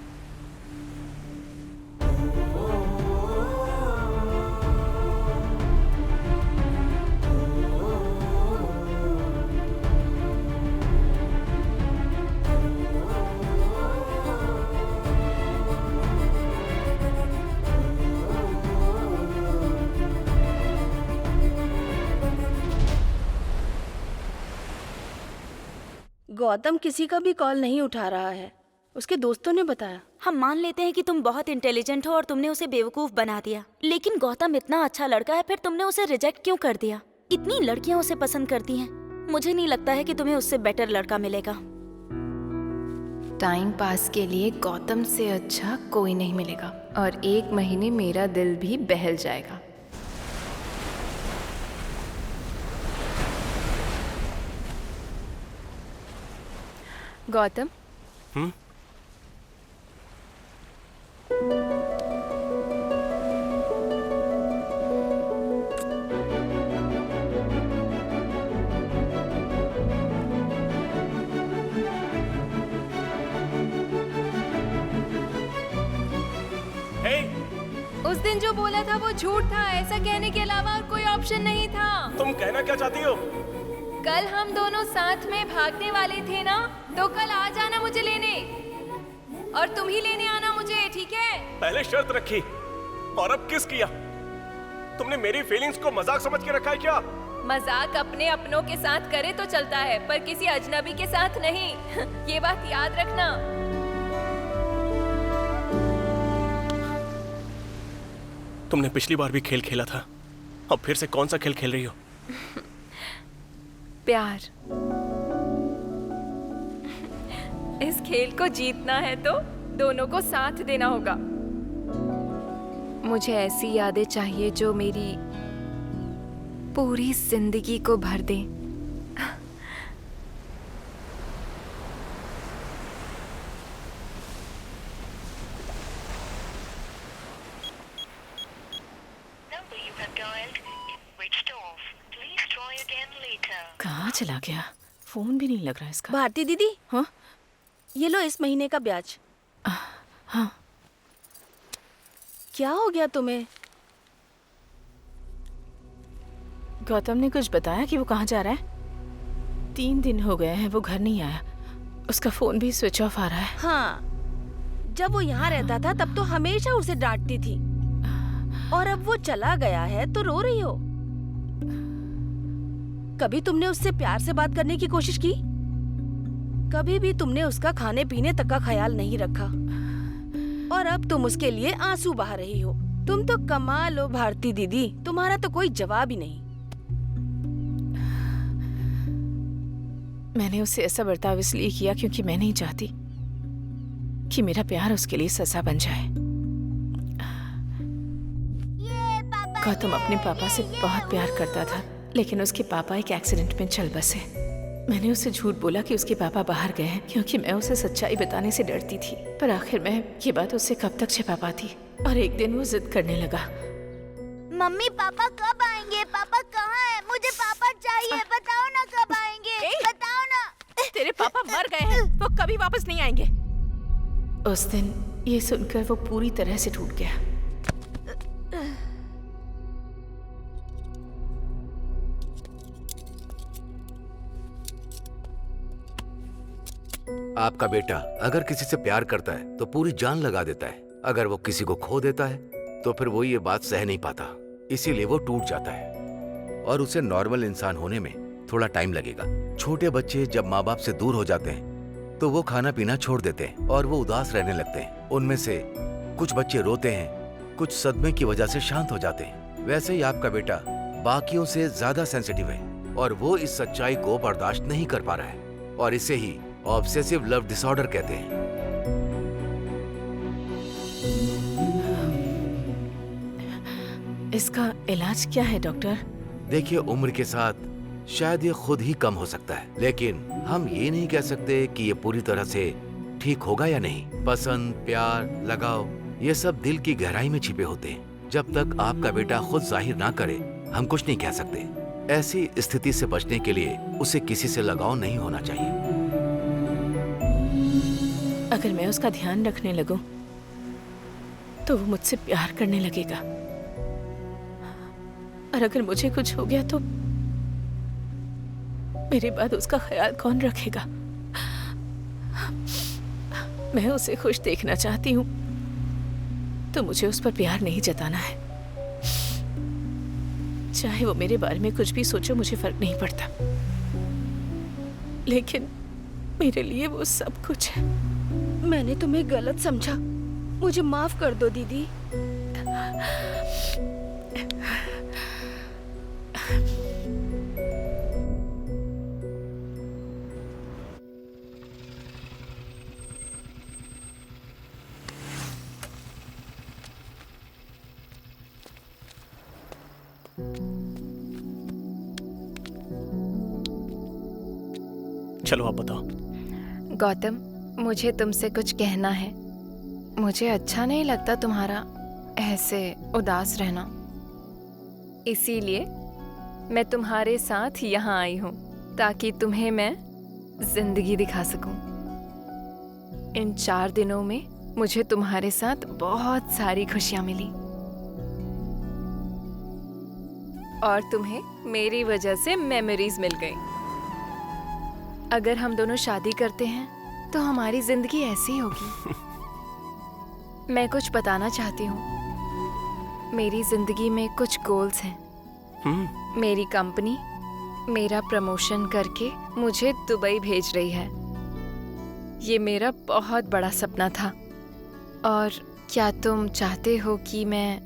गौतम किसी का भी कॉल नहीं उठा रहा है, उसके दोस्तों ने बताया। हम मान लेते हैं कि तुम बहुत इंटेलिजेंट हो और तुमने उसे बेवकूफ बना दिया, लेकिन गौतम इतना अच्छा लड़का है, फिर तुमने उसे रिजेक्ट क्यों कर दिया? इतनी लड़कियां उसे पसंद करती हैं, मुझे नहीं लगता है कि तुम्हें उससे बेटर लड़का मिलेगा। टाइम पास के लिए गौतम से अच्छा कोई नहीं मिलेगा, और 1 महीने मेरा दिल भी बहल जाएगा। गौतम, उस दिन जो बोला था वो झूठ था। ऐसा कहने के अलावा और कोई ऑप्शन नहीं था। तुम कहना क्या चाहती हो? कल हम दोनों साथ में भागने वाले थे ना, तो कल आ जाना मुझे लेने, और तुम ही लेने आना मुझे, ठीक है? पहले शर्त रखी और अब किस किया? तुमने मेरी फीलिंग्स को मजाक समझ के रखा है क्या? मजाक अपने अपनों के साथ करे तो चलता है, पर किसी अजनबी के साथ नहीं। ये बात याद रखना। तुमने पिछली बार भी खेल खेला था, अब फिर से कौन सा खेल खेल रही हो? प्यार। इस खेल को जीतना है तो दोनों को साथ देना होगा। मुझे ऐसी यादें चाहिए जो मेरी पूरी जिंदगी को भर दें। कहाँ चला गया? फोन भी नहीं लग रहा इसका। भारती दीदी, हाँ, ये लो इस महीने का ब्याज। हाँ। क्या हो गया तुम्हें? गौतम ने कुछ बताया कि वो कहाँ जा रहा है? 3 दिन हो गए हैं वो घर नहीं आया, उसका फोन भी स्विच ऑफ आ रहा है। हाँ, जब वो यहाँ रहता था तब तो हमेशा उसे डांटती थी, और अब वो चला गया है तो रो रही हो। कभी तुमने उससे प्यार से बात करने की कोशिश की? कभी भी तुमने उसका खाने पीने तक का ख्याल नहीं रखा, और अब तुम उसके लिए आंसू बहा रही हो। तुम तो कमाल हो भारती दीदी, तुम्हारा तो कोई जवाब ही नहीं। मैंने उससे ऐसा बर्ताव इसलिए किया क्योंकि मैं नहीं चाहती कि मेरा प्यार उसके लिए सजा बन जाए। गौतम अपने पापा से बहुत प्यार करता था, लेकिन उसके पापा एक एक्सीडेंट में चल बसे। मैंने उसे झूठ बोला कि उसके पापा बाहर गए हैं क्योंकि मैं उसे सच्चाई बताने से डरती थी। पर आखिर मैं ये बात उससे कब तक छिपा पाती। और एक दिन वो जिद करने लगा। मम्मी पापा कब आएंगे? पापा कहाँ है? मुझे पापा चाहिए, बताओ ना कब आएंगे, बताओ ना। तेरे पापा मर गए हैं, वो कभी वापस नहीं आएंगे। उस दिन ये सुनकर वो पूरी तरह से टूट गया। आपका बेटा अगर किसी से प्यार करता है तो पूरी जान लगा देता है। अगर वो किसी को खो देता है तो फिर वो ये बात सह नहीं पाता, इसीलिए वो टूट जाता है और उसे नॉर्मल इंसान होने में थोड़ा टाइम लगेगा। छोटे बच्चे जब माँ बाप से दूर हो जाते हैं तो वो खाना पीना छोड़ देते हैं और वो उदास रहने लगते हैं। उनमें से कुछ बच्चे रोते हैं, कुछ सदमे की वजह से शांत हो जाते हैं। वैसे ही आपका बेटा बाकियों से ज्यादा सेंसिटिव है और वो इस सच्चाई को बर्दाश्त नहीं कर पा रहा है और इसे ही ऑब्सेसिव लव डिसऑर्डर कहते हैं। इसका इलाज क्या है डॉक्टर? देखिए, उम्र के साथ शायद ये खुद ही कम हो सकता है, लेकिन हम ये नहीं कह सकते कि ये पूरी तरह से ठीक होगा या नहीं। पसंद, प्यार, लगाव ये सब दिल की गहराई में छिपे होते हैं। जब तक आपका बेटा खुद जाहिर ना करे हम कुछ नहीं कह सकते। ऐसी स्थिति से बचने के लिए उसे किसी से लगाव नहीं होना चाहिए। अगर मैं उसका ध्यान रखने लगूं तो वो मुझसे प्यार करने लगेगा, और अगर मुझे कुछ हो गया तो मेरे बाद उसका ख्याल कौन रखेगा? मैं उसे खुश देखना चाहती हूँ तो मुझे उस पर प्यार नहीं जताना है। चाहे वो मेरे बारे में कुछ भी सोचो, मुझे फर्क नहीं पड़ता, लेकिन मेरे लिए वो सब कुछ है। मैंने तुम्हें गलत समझा, मुझे माफ कर दो दीदी। चलो आप बताओ। गौतम, मुझे तुमसे कुछ कहना है। मुझे अच्छा नहीं लगता तुम्हारा ऐसे उदास रहना, इसीलिए मैं तुम्हारे साथ यहाँ आई हूँ ताकि तुम्हें मैं जिंदगी दिखा सकूं। इन 4 दिनों में मुझे तुम्हारे साथ बहुत सारी खुशियाँ मिली और तुम्हें मेरी वजह से मेमोरीज मिल गई। अगर हम दोनों शादी करते हैं तो हमारी जिंदगी ऐसी होगी। मैं कुछ बताना चाहती हूँ। मेरी जिंदगी में कुछ गोल्स हैं। मेरी कंपनी मेरा प्रमोशन करके मुझे दुबई भेज रही है। ये मेरा बहुत बड़ा सपना था, और क्या तुम चाहते हो कि मैं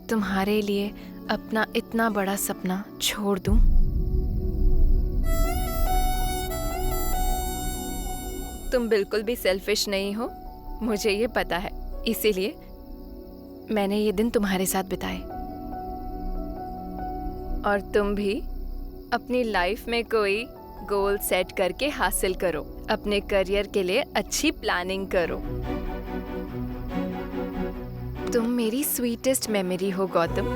तुम्हारे लिए अपना इतना बड़ा सपना छोड़ दूं? तुम बिल्कुल भी सेल्फिश नहीं हो, मुझे ये पता है, इसीलिए मैंने ये दिन तुम्हारे साथ बिताए। और तुम भी अपनी लाइफ में कोई गोल सेट करके हासिल करो। अपने करियर के लिए अच्छी प्लानिंग करो। तुम मेरी स्वीटेस्ट मेमोरी हो गौतम।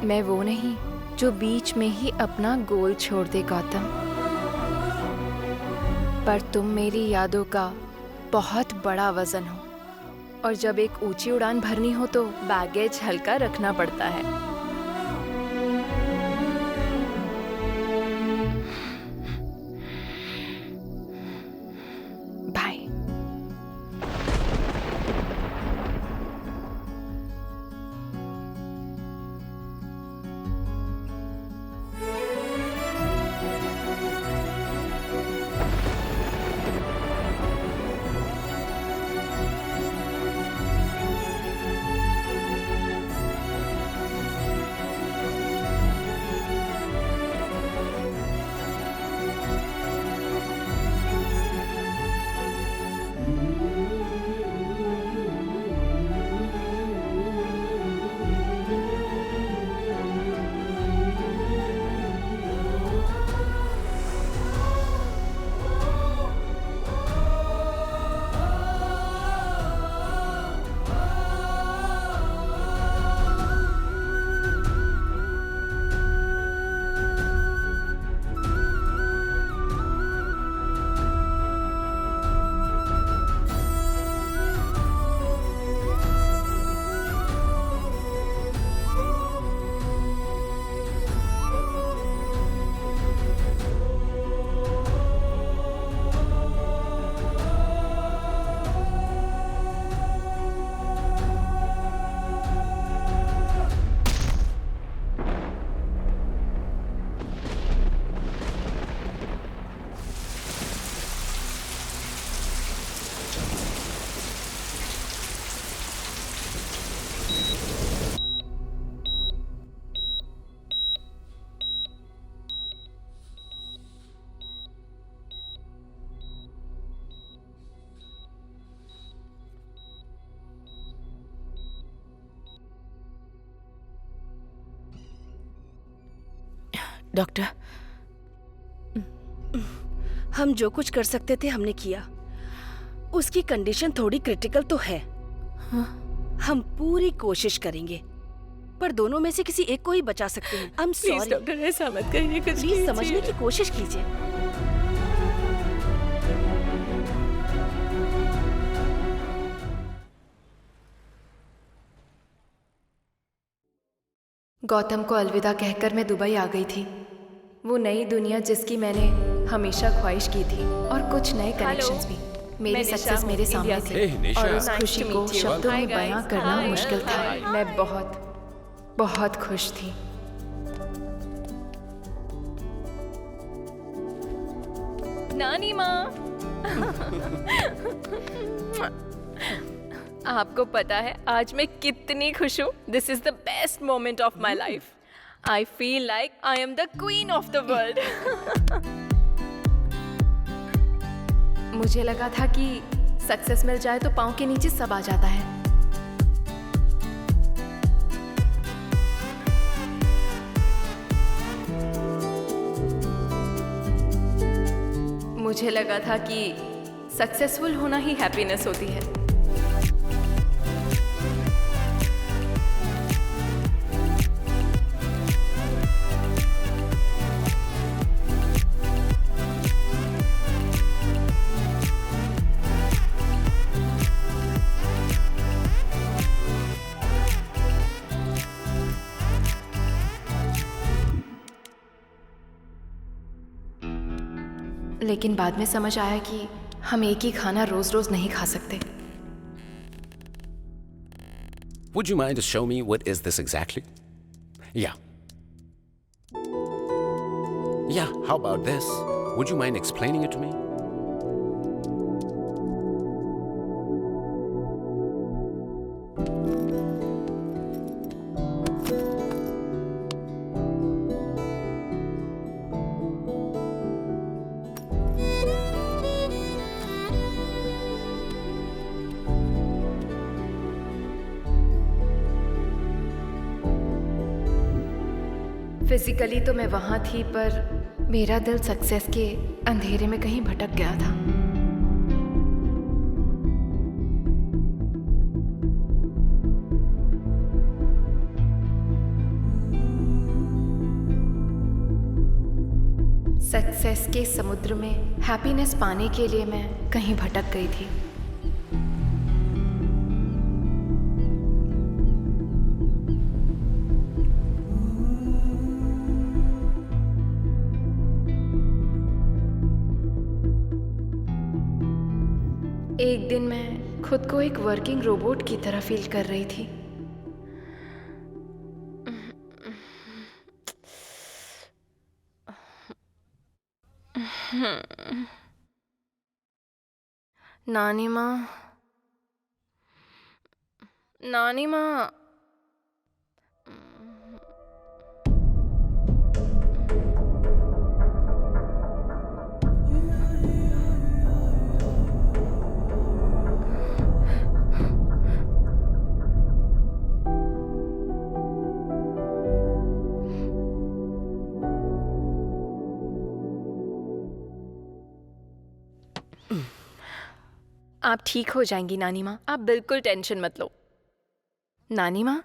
मैं वो नहीं जो बीच में ही अपना गोल छोड़ दे गौतम, पर तुम मेरी यादों का बहुत बड़ा वजन हो, और जब एक ऊंची उड़ान भरनी हो तो बैगेज हल्का रखना पड़ता है। बाय। डॉक्टर, हम जो कुछ कर सकते थे हमने किया। उसकी कंडीशन थोड़ी क्रिटिकल तो है। हम पूरी कोशिश करेंगे, पर दोनों में से किसी एक को ही बचा सकते हैं। आई एम सॉरी डॉक्टर, ऐसा मत करिए, कुछ प्लीज समझने की कोशिश कीजिए। गौतम को अलविदा कहकर मैं दुबई आ गई थी। वो नई दुनिया जिसकी मैंने हमेशा ख्वाहिश की थी, और कुछ नए कनेक्शंस भी। मेरी सक्सेस मेरे सामने थी, निशा। और उस खुशी को शब्दों में बयां करना मुश्किल था। मैं बहुत बहुत खुश थी। नानी माँ, आपको पता है आज मैं कितनी खुश हूँ। This is the best moment of my life. I feel like I am the queen of the world. मुझे लगा था कि सक्सेस मिल जाए तो पाँव के नीचे सब आ जाता है। मुझे लगा था कि सक्सेसफुल होना ही हैप्पीनेस होती है। लेकिन बाद में समझ आया कि हम एक ही खाना रोज रोज नहीं खा सकते। Would you mind to show me what is this exactly? Yeah. Yeah, how about this? Would you mind explaining it to me? Physically तो मैं वहाँ थी, पर मेरा दिल सक्सेस के अंधेरे में कहीं भटक गया था। सक्सेस के समुद्र में हैप्पीनेस पाने के लिए मैं कहीं भटक गई थी। एक दिन मैं खुद को एक वर्किंग रोबोट की तरह फील कर रही थी। नानी माँ, नानी माँ, आप ठीक हो जाएंगी नानी माँ, आप बिल्कुल टेंशन मत लो। नानी माँ,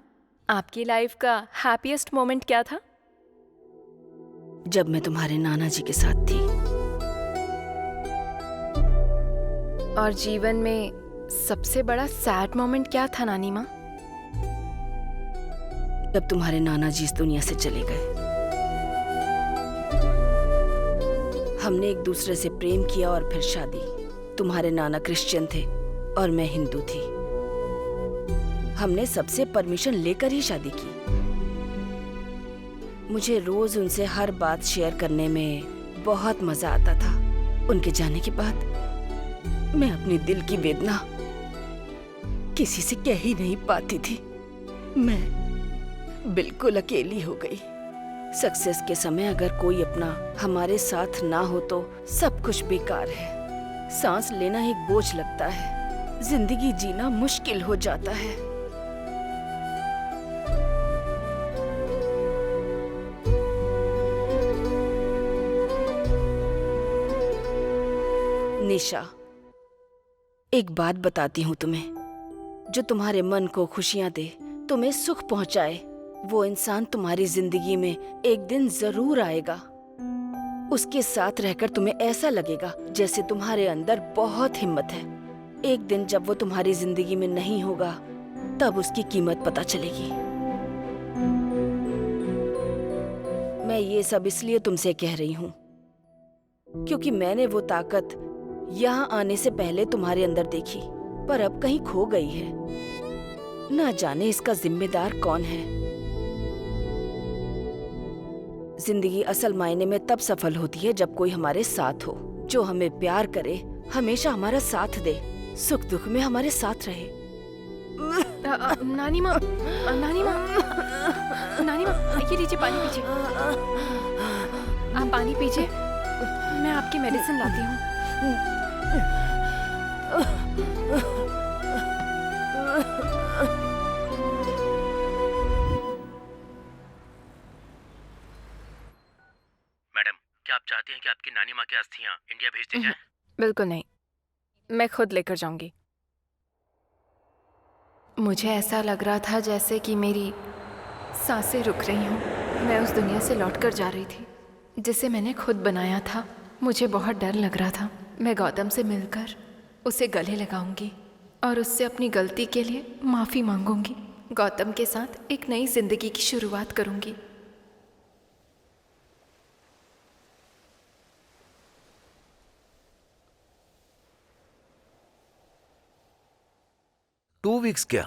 आपकी लाइफ का हैप्पीएस्ट मोमेंट क्या था? जब मैं तुम्हारे नाना जी के साथ थी। और जीवन में सबसे बड़ा सैड मोमेंट क्या था नानी माँ? जब तुम्हारे नाना जी इस दुनिया से चले गए। हमने एक दूसरे से प्रेम किया और फिर शादी। तुम्हारे नाना क्रिश्चियन थे और मैं हिंदू थी। हमने सबसे परमिशन लेकर ही शादी की। मुझे रोज उनसे हर बात शेयर करने में बहुत मजा आता था। उनके जाने के बाद मैं अपनी दिल की वेदना किसी से कह ही नहीं पाती थी। मैं बिल्कुल अकेली हो गई। सक्सेस के समय अगर कोई अपना हमारे साथ ना हो तो सब कुछ बेकार है। सांस लेना एक बोझ लगता है। जिंदगी जीना मुश्किल हो जाता है। निशा, एक बात बताती हूँ तुम्हें, जो तुम्हारे मन को खुशियाँ दे, तुम्हें सुख पहुँचाए, वो इंसान तुम्हारी जिंदगी में एक दिन जरूर आएगा। उसके साथ रहकर तुम्हें ऐसा लगेगा जैसे तुम्हारे अंदर बहुत हिम्मत है। एक दिन जब वो तुम्हारी जिंदगी में नहीं होगा, तब उसकी कीमत पता चलेगी। मैं ये सब इसलिए तुमसे कह रही हूँ क्योंकि मैंने वो ताकत यहाँ आने से पहले तुम्हारे अंदर देखी, पर अब कहीं खो गई है। ना जाने इसका जिम्मेदार कौन है। जिंदगी असल मायने में तब सफल होती है जब कोई हमारे साथ हो, जो हमें प्यार करे, हमेशा हमारा साथ दे, सुख दुख में हमारे साथ रहे। नानी माँ, नानी माँ, नानी माँ, ये लीजिए पानी पीजिए। आप पानी पीजिए, मैं आपकी मेडिसिन लाती हूँ। मैडम, क्या आप चाहती हैं कि आपकी नानी माँ की अस्थियाँ इंडिया भेज दी जाएं? बिल्कुल नहीं, मैं खुद लेकर जाऊंगी। मुझे ऐसा लग रहा था जैसे कि मेरी सांसें रुक रही हूँ। मैं उस दुनिया से लौट कर जा रही थी जिसे मैंने खुद बनाया था। मुझे बहुत डर लग रहा था। मैं गौतम से मिलकर उसे गले लगाऊंगी और उससे अपनी गलती के लिए माफ़ी मांगूंगी। गौतम के साथ एक नई जिंदगी की शुरुआत करूंगी। टू वीक्स क्या?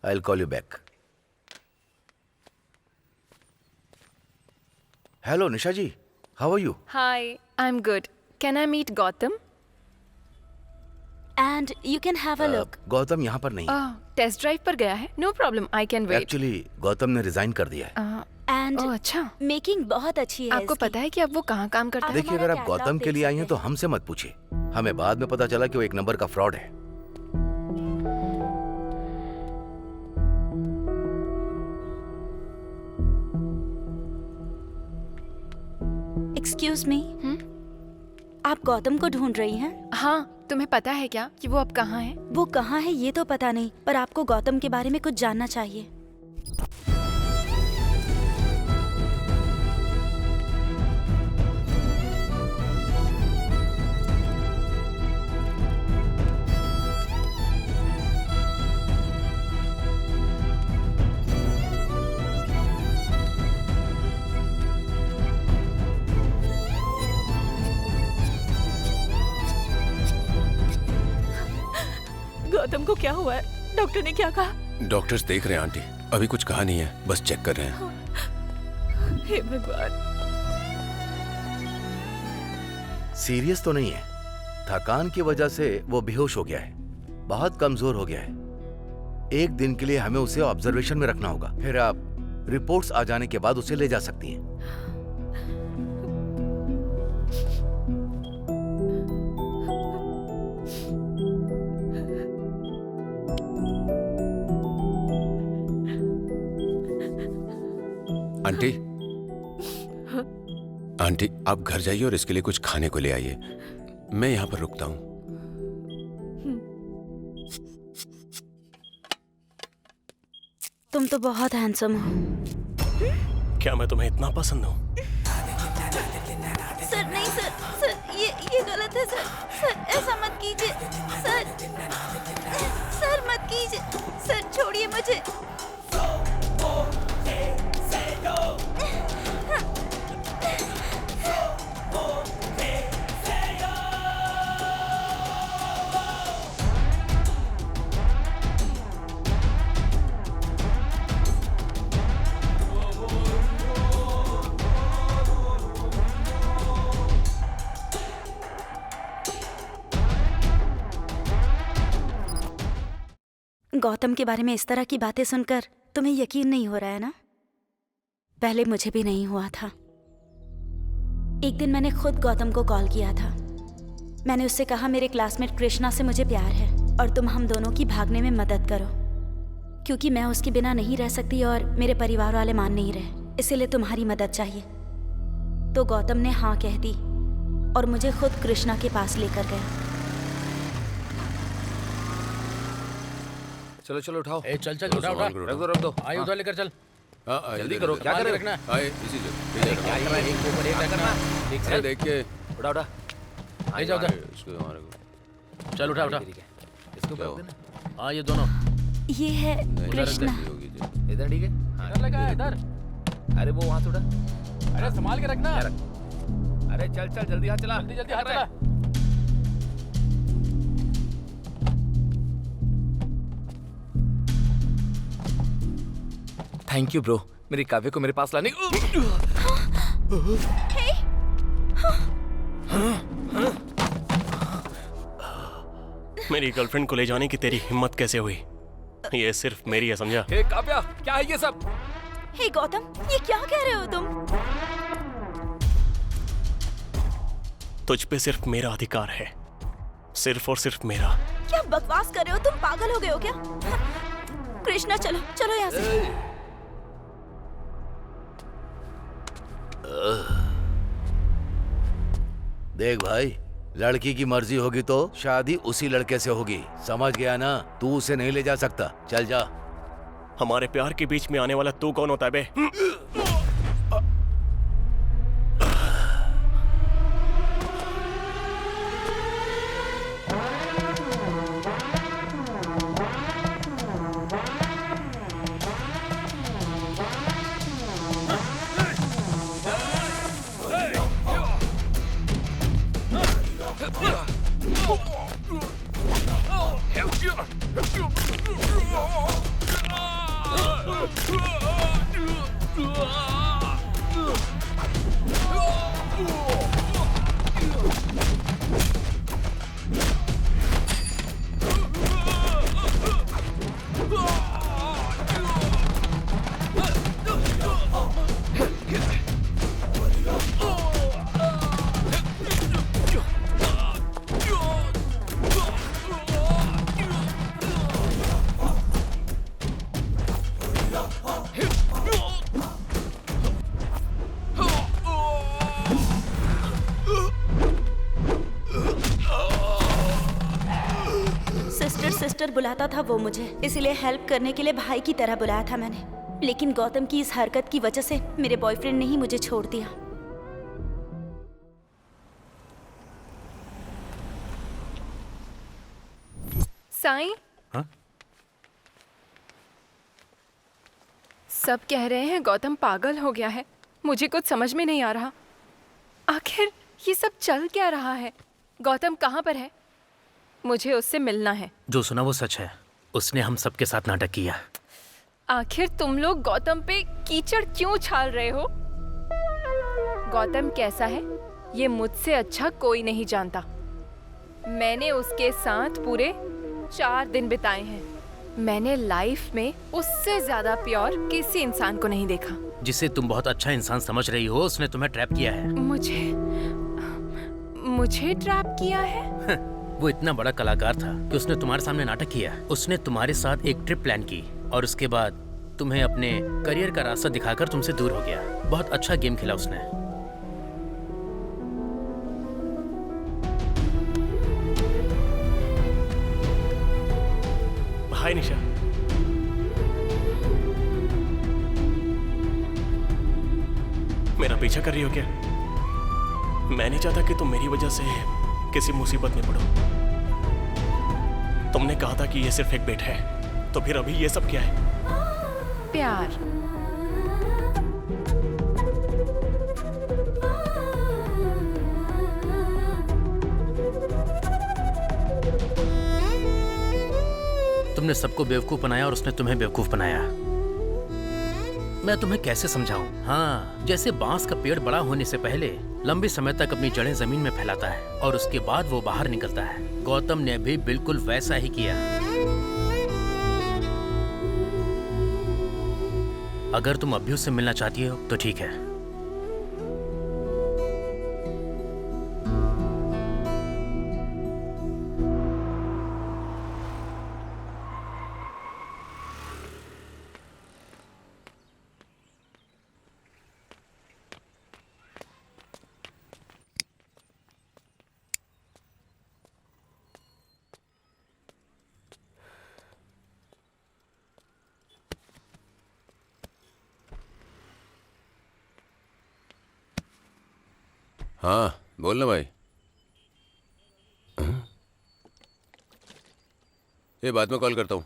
I will call you back. Hello Nisha ji, how are you? Hi, I am good. Can I meet Gautam? And you can have a look. Gautam यहाँ पर नहीं है। टेस्ट ड्राइव पर गया है। No problem, I can wait. Actually Gautam ने रिजाइन कर दिया है। एंड अच्छा, मेकिंग बहुत अच्छी है आपको इसकी। पता है कि अब वो कहाँ काम करता है? देखिए, अगर आप गौतम के लिए आई हैं तो हमसे मत पूछिए। हमें बाद में पता चला कि वो एक नंबर का फ्रॉड है। एक्सक्यूज मी, आप गौतम को ढूंढ रही हैं? हाँ, तुम्हें पता है क्या कि वो अब कहाँ है? वो कहाँ है ये तो पता नहीं, पर आपको गौतम के बारे में कुछ जानना चाहिए। गौतम को क्या हुआ है? डॉक्टर ने क्या कहा? डॉक्टर्स देख रहे हैं आंटी, अभी कुछ कहा नहीं है, बस चेक कर रहे हैं। हे भगवान। सीरियस तो नहीं है। थकान की वजह से वो बेहोश हो गया है, बहुत कमजोर हो गया है। एक दिन के लिए हमें उसे ऑब्जर्वेशन में रखना होगा, फिर आप रिपोर्ट्स आ जाने के बाद उसे ले जा सकती हैं। आंटी, आंटी आप घर जाइए और इसके लिए कुछ खाने को ले आइए। मैं यहाँ पर रुकता हूँ। तुम तो बहुत हैंडसम हो। क्या मैं तुम्हें इतना पसंद हूँ? सर नहीं सर, सर ये गलत है सर। सर ऐसा मत कीजिए सर। सर मत कीजिए सर, छोड़िए मुझे। गौतम के बारे में इस तरह की बातें सुनकर तुम्हें यकीन नहीं हो रहा है ना? पहले मुझे भी नहीं हुआ था। एक दिन मैंने खुद गौतम को कॉल किया था। मैंने उससे कहा मेरे क्लासमेट कृष्णा से मुझे प्यार है और तुम हम दोनों की भागने में मदद करो, क्योंकि मैं उसके बिना नहीं रह सकती और मेरे परिवार वाले मान नहीं रहे, इसीलिए तुम्हारी मदद चाहिए। तो गौतम ने हाँ कह दी और मुझे खुद कृष्णा के पास लेकर गया। चलो चलो उठाओ। ए चल चल उठा उठा। रख दो। आई उधर लेकर चल। जल्दी करो, क्या कर रहे हो? रखना। आए इसी जगह क्या कर रहा है? एक के ऊपर एक रखना। एक से देख के उठा उठा। ले जाओ उधर। इसको हमारे को चल उठा उठा। ठीक है, इसके ऊपर रख देना। हाँ ये दोनों। ये है कृष्णा। होगी जी। इधर ठीक है। हाँ, इधर लगा है, इधर। अरे वो वहाँ थोड़ा। अरे संभाल के रखना। अरे चल चल जल्दी हाथ चला। जल्दी जल्दी हाथ चला। थैंक यू ब्रो, मेरी काव्य को मेरे पास लाने। मेरी गर्लफ्रेंड को ले जाने की तेरी हिम्मत कैसे हुई? ये सिर्फ मेरी है, समझा? हे काव्या, क्या है ये सब? हे गौतम, ये क्या कह रहे हो तुम? तुझ पे सिर्फ मेरा अधिकार है, सिर्फ और सिर्फ मेरा। क्या बकवास कर रहे हो तुम? पागल हो गए हो क्या? कृष्णा चलो चलो यहाँ से। देख भाई, लड़की की मर्जी होगी तो शादी उसी लड़के से होगी, समझ गया ना? तू उसे नहीं ले जा सकता, चल जा। हमारे प्यार के बीच में आने वाला तू कौन होता है बे? सिस्टर बुलाता था वो मुझे, इसीलिए हेल्प करने के लिए भाई की तरह बुलाया था मैंने। लेकिन गौतम की इस हरकत की वजह से मेरे बॉयफ्रेंड ने ही मुझे छोड़ दिया। साईं, हाँ? सब कह रहे हैं गौतम पागल हो गया है। मुझे कुछ समझ में नहीं आ रहा। आखिर ये सब चल क्या रहा है? गौतम कहाँ पर है? मुझे उससे मिलना है। जो सुना वो सच है। उसने हम सबके साथ नाटक किया। आखिर तुम लोग गौतम पे कीचड़ क्यों उछाल रहे हो? गौतम कैसा है ये मुझसे अच्छा कोई नहीं जानता। मैंने उसके साथ पूरे 4 दिन बिताए हैं। मैंने लाइफ में उससे ज्यादा प्योर किसी इंसान को नहीं देखा। जिसे तुम बहुत अच्छा इंसान समझ रही हो, उसने तुम्हें ट्रैप किया है। मुझे ट्रैप किया है? वो इतना बड़ा कलाकार था कि उसने तुम्हारे सामने नाटक किया। उसने तुम्हारे साथ एक ट्रिप प्लान की और उसके बाद तुम्हें अपने करियर का रास्ता दिखाकर तुमसे दूर हो गया। बहुत अच्छा गेम खेला उसने। हाय निशा, मेरा पीछा कर रही हो क्या? मैं नहीं चाहता कि तुम मेरी वजह से किसी मुसीबत में पड़ो। तुमने कहा था कि ये सिर्फ एक बेट है, तो फिर अभी ये सब क्या है? प्यार। तुमने सबको बेवकूफ बनाया और उसने तुम्हें बेवकूफ बनाया। मैं तुम्हें कैसे समझाऊं? हाँ, जैसे बांस का पेड़ बड़ा होने से पहले लंबे समय तक अपनी जड़ें जमीन में फैलाता है और उसके बाद वो बाहर निकलता है। गौतम ने भी बिल्कुल वैसा ही किया। अगर तुम अभी उससे मिलना चाहती हो तो ठीक है। हाँ बोल ना भाई। हाँ? ये बाद में कॉल करता हूँ।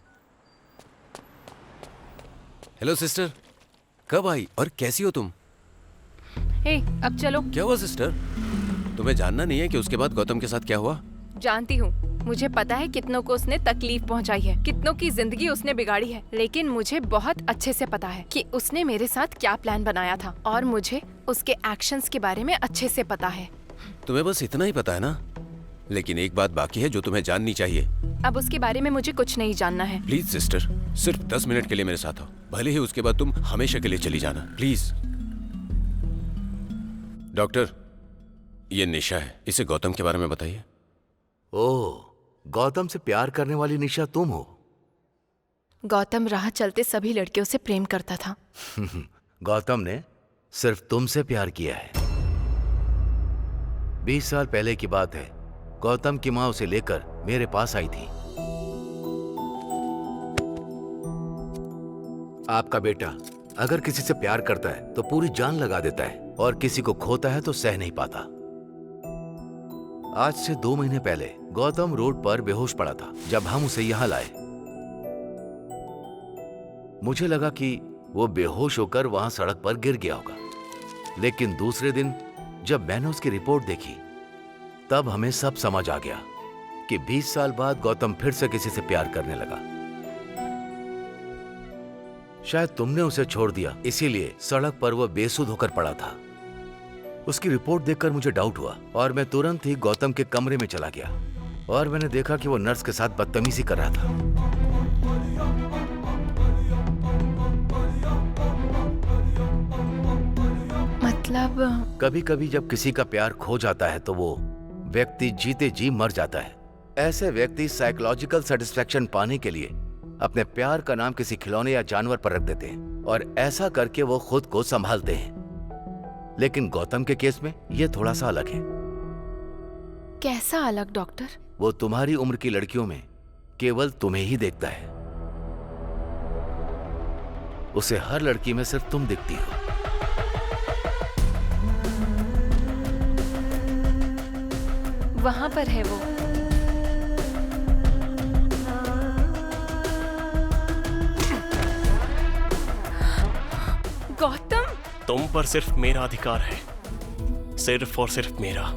हेलो सिस्टर, कब आई और कैसी हो तुम? हे, अब चलो। क्या हुआ सिस्टर? तुम्हें जानना नहीं है कि उसके बाद गौतम के साथ क्या हुआ? जानती हूँ, मुझे पता है कितनों को उसने तकलीफ पहुँचाई है, कितनों की जिंदगी उसने बिगाड़ी है, लेकिन मुझे बहुत अच्छे से पता है कि उसने मेरे साथ क्या प्लान बनाया था और मुझे उसके एक्शंस के बारे में अच्छे से पता है। तुम्हें बस इतना ही पता है ना? लेकिन एक बात बाकी है जो तुम्हें जाननी चाहिए। अब उसके बारे में मुझे कुछ नहीं जानना है। प्लीज सिस्टर, सिर्फ 10 मिनट के लिए मेरे साथ आओ, भले ही उसके बाद तुम हमेशा के लिए चली जाना, प्लीज। डॉक्टर, ये निशा है, इसे गौतम के बारे में बताइए। ओह, गौतम से प्यार करने वाली निशा तुम हो? गौतम राह चलते सभी लड़कियों से प्रेम करता था। गौतम ने सिर्फ तुमसे प्यार किया है। 20 साल पहले की बात है, गौतम की मां उसे लेकर मेरे पास आई थी। आपका बेटा अगर किसी से प्यार करता है तो पूरी जान लगा देता है और किसी को खोता है तो सह नहीं पाता। आज से 2 महीने पहले गौतम रोड पर बेहोश पड़ा था जब हम उसे यहां लाए। मुझे लगा कि वो बेहोश होकर वहां सड़क पर गिर गया होगा, लेकिन दूसरे दिन जब मैंने उसकी रिपोर्ट देखी तब हमें सब समझ आ गया कि 20 साल बाद गौतम फिर से किसी से प्यार करने लगा। शायद तुमने उसे छोड़ दिया, इसीलिए सड़क पर वो बेसुध होकर पड़ा था। उसकी रिपोर्ट देखकर मुझे डाउट हुआ और मैं तुरंत ही गौतम के कमरे में चला गया और मैंने देखा कि वो नर्स के साथ बदतमीजी कर रहा था। मतलब कभी कभी जब किसी का प्यार खो जाता है तो वो व्यक्ति जीते जी मर जाता है। ऐसे व्यक्ति साइकोलॉजिकल सेटिस्फैक्शन पाने के लिए अपने प्यार का नाम किसी खिलौने या जानवर पर रख देते हैं और ऐसा करके वो खुद को संभालते हैं। लेकिन गौतम के केस में ये थोड़ा सा अलग है। कैसा अलग डॉक्टर? वो तुम्हारी उम्र की लड़कियों में केवल तुम्हें ही देखता है। उसे हर लड़की में सिर्फ तुम दिखती हो। वहां पर है वो। गौतम, तुम पर सिर्फ मेरा अधिकार है, सिर्फ और सिर्फ मेरा।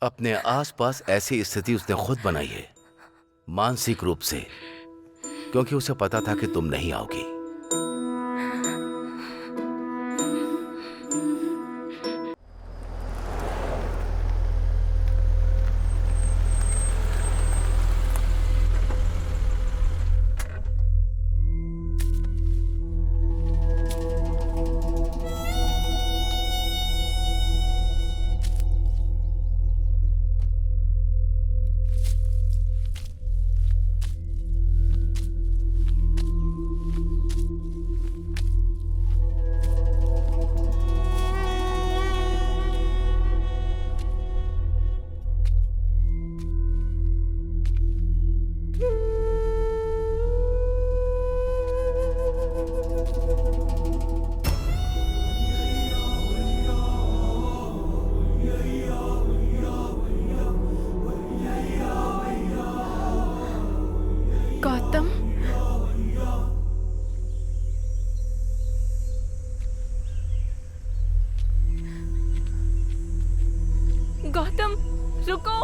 अपने आसपास ऐसी स्थिति उसने खुद बनाई है, मानसिक रूप से, क्योंकि उसे पता था कि तुम नहीं आओगी। रुको।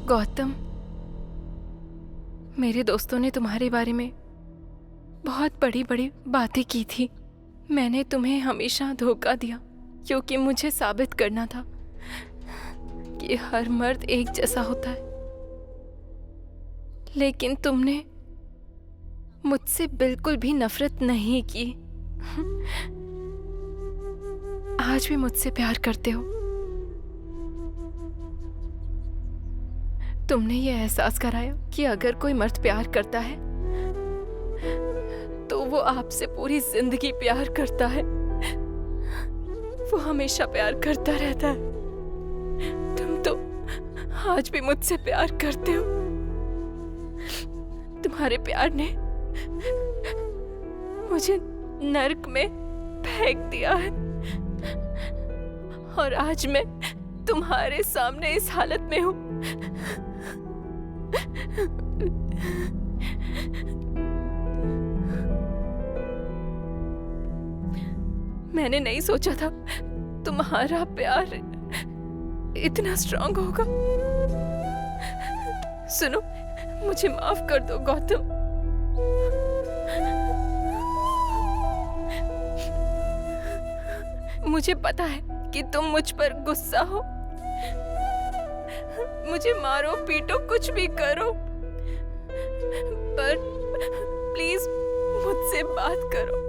गौतम, मेरे दोस्तों ने तुम्हारे बारे में बहुत बड़ी बड़ी बातें की थी। मैंने तुम्हें हमेशा धोखा दिया क्योंकि मुझे साबित करना था कि हर मर्द एक जैसा होता है। लेकिन तुमने मुझसे बिल्कुल भी नफरत नहीं की। आज भी मुझसे प्यार करते हो। तुमने ये एहसास कराया कि अगर कोई मर्द प्यार करता है तो वो आपसे पूरी जिंदगी प्यार करता है। वो हमेशा प्यार करता रहता है। तुम तो आज भी मुझसे प्यार करते हो। तुम्हारे प्यार ने मुझे नर्क में फेंक दिया है और आज मैं तुम्हारे सामने इस हालत में हूं। मैंने नहीं सोचा था तुम्हारा प्यार इतना स्ट्रांग होगा। सुनो, मुझे माफ कर दो गौतम। मुझे पता है कि तुम मुझ पर गुस्सा हो। मुझे मारो पीटो कुछ भी करो, पर प्लीज मुझसे बात करो।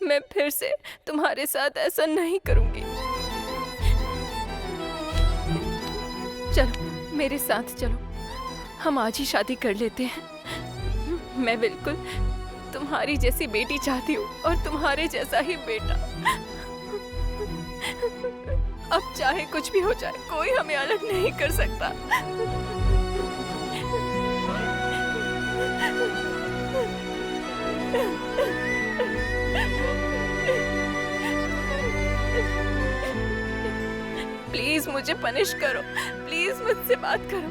मैं फिर से तुम्हारे साथ ऐसा नहीं करूंगी। चलो मेरे साथ चलो, हम आज ही शादी कर लेते हैं। मैं बिल्कुल तुम्हारी जैसी बेटी चाहती हूँ और तुम्हारे जैसा ही बेटा। अब चाहे कुछ भी हो जाए, कोई हमें अलग नहीं कर सकता। प्लीज मुझे पनिश करो, प्लीज मुझसे बात करो।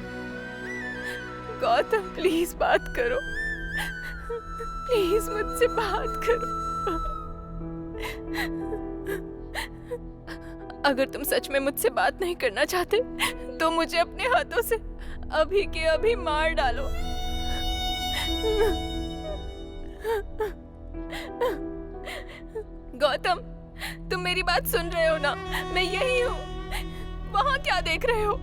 गौतम प्लीज बात करो, प्लीज मुझसे बात करो। अगर तुम सच में मुझसे बात नहीं करना चाहते तो मुझे अपने हाथों से अभी के अभी मार डालो। गौतम, तुम मेरी बात सुन रहे हो ना? मैं यही हूँ। वहां क्या देख रहे हो?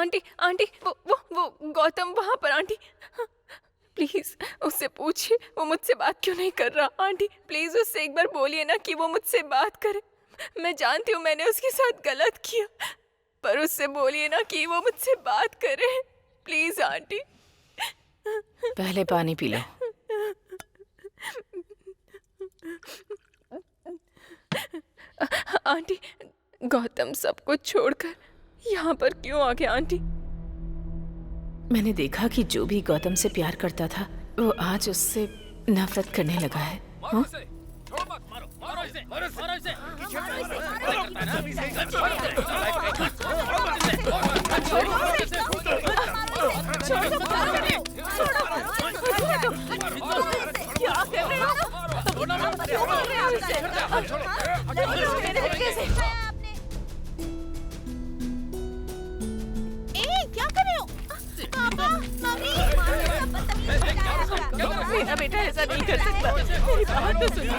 आंटी आंटी वो गौतम वहाँ पर आंटी, प्लीज उससे पूछिए वो मुझसे बात क्यों नहीं कर रहा। आंटी प्लीज उससे एक बार बोलिए ना कि वो मुझसे बात करे। मैं जानती हूँ मैंने उसके साथ गलत किया, पर उससे बोलिए ना कि वो मुझसे बात करे प्लीज आंटी। पहले पानी पी लो। आंटी गौतम सब कुछ छोड़कर यहाँ पर क्यों आ गया आंटी? मैंने देखा कि जो भी गौतम से प्यार करता था वो आज उससे नफरत करने लगा है। हाँ? क्या कर रहे हो? पापा, मम्मी, मेरा बेटा ऐसा नहीं कर सकता। मेरी बात तो सुनिए।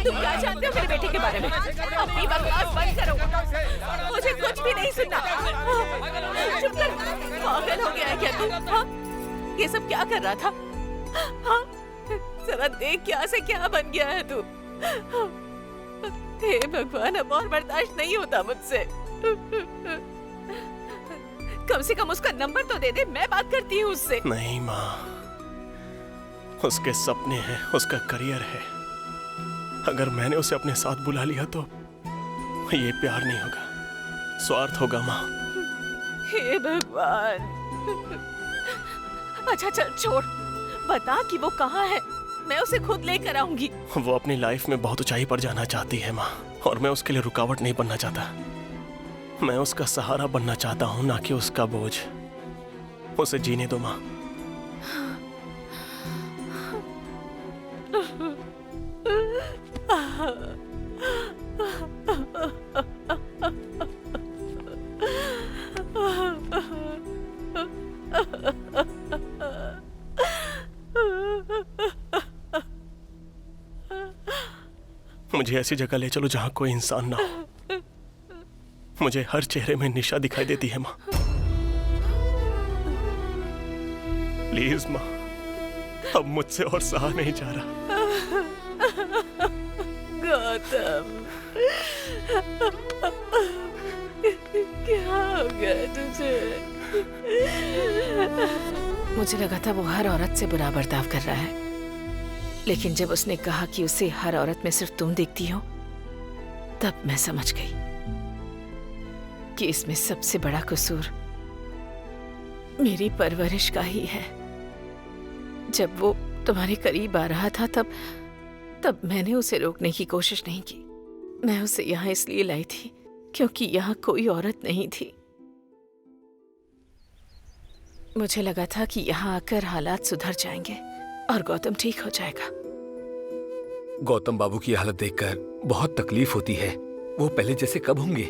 तुम क्या जानते हो मेरे बेटे के बारे में? अपनी बकवास बंद करो, मुझे कुछ भी नहीं सुनना। चुप कर, पागल हो गया है क्या तू? हाँ? ये सब क्या कर रहा था? हाँ? जरा देख क्या से क्या बन गया है तू। हे भगवान, अब और बर्दाश्त नहीं होता मुझसे। कम से कम उसका नंबर तो दे दे, मैं बात करती हूँ उससे। नहीं माँ, उसके सपने हैं, उसका करियर है। अगर मैंने उसे अपने साथ बुला लिया तो ये प्यार नहीं होगा, स्वार्थ होगा माँ। हे भगवान। अच्छा चल छोड़, बता कि वो कहाँ है, मैं उसे खुद लेकर आऊंगी। वो अपनी लाइफ में बहुत ऊंचाई पर जाना चाहती है माँ, और मैं उसके लिए रुकावट नहीं बनना चाहता। मैं उसका सहारा बनना चाहता हूँ, ना कि उसका बोझ। उसे जीने दो माँ। मुझे ऐसी जगह ले चलो जहाँ कोई इंसान ना हो। मुझे हर चेहरे में निशा दिखाई देती है माँ। प्लीज माँ, अब मुझसे और सहा नहीं जा रहा। गौतम, क्या हो गया तुझे? मुझे लगा था वो हर औरत से बुरा बर्ताव कर रहा है, लेकिन जब उसने कहा कि उसे हर औरत में सिर्फ तुम दिखती हो, तब मैं समझ गई कि इसमें सबसे बड़ा कसूर मेरी परवरिश का ही है। जब वो तुम्हारे करीब आ रहा था तब मैंने उसे रोकने की कोशिश नहीं की। मैं उसे यहाँ इसलिए लाई थी क्योंकि यहाँ कोई औरत नहीं थी। मुझे लगा था कि यहाँ आकर हालात सुधर जाएंगे और गौतम ठीक हो जाएगा। गौतम बाबू की हालत देखकर बहुत तकलीफ होती है। वो पहले जैसे कब होंगे?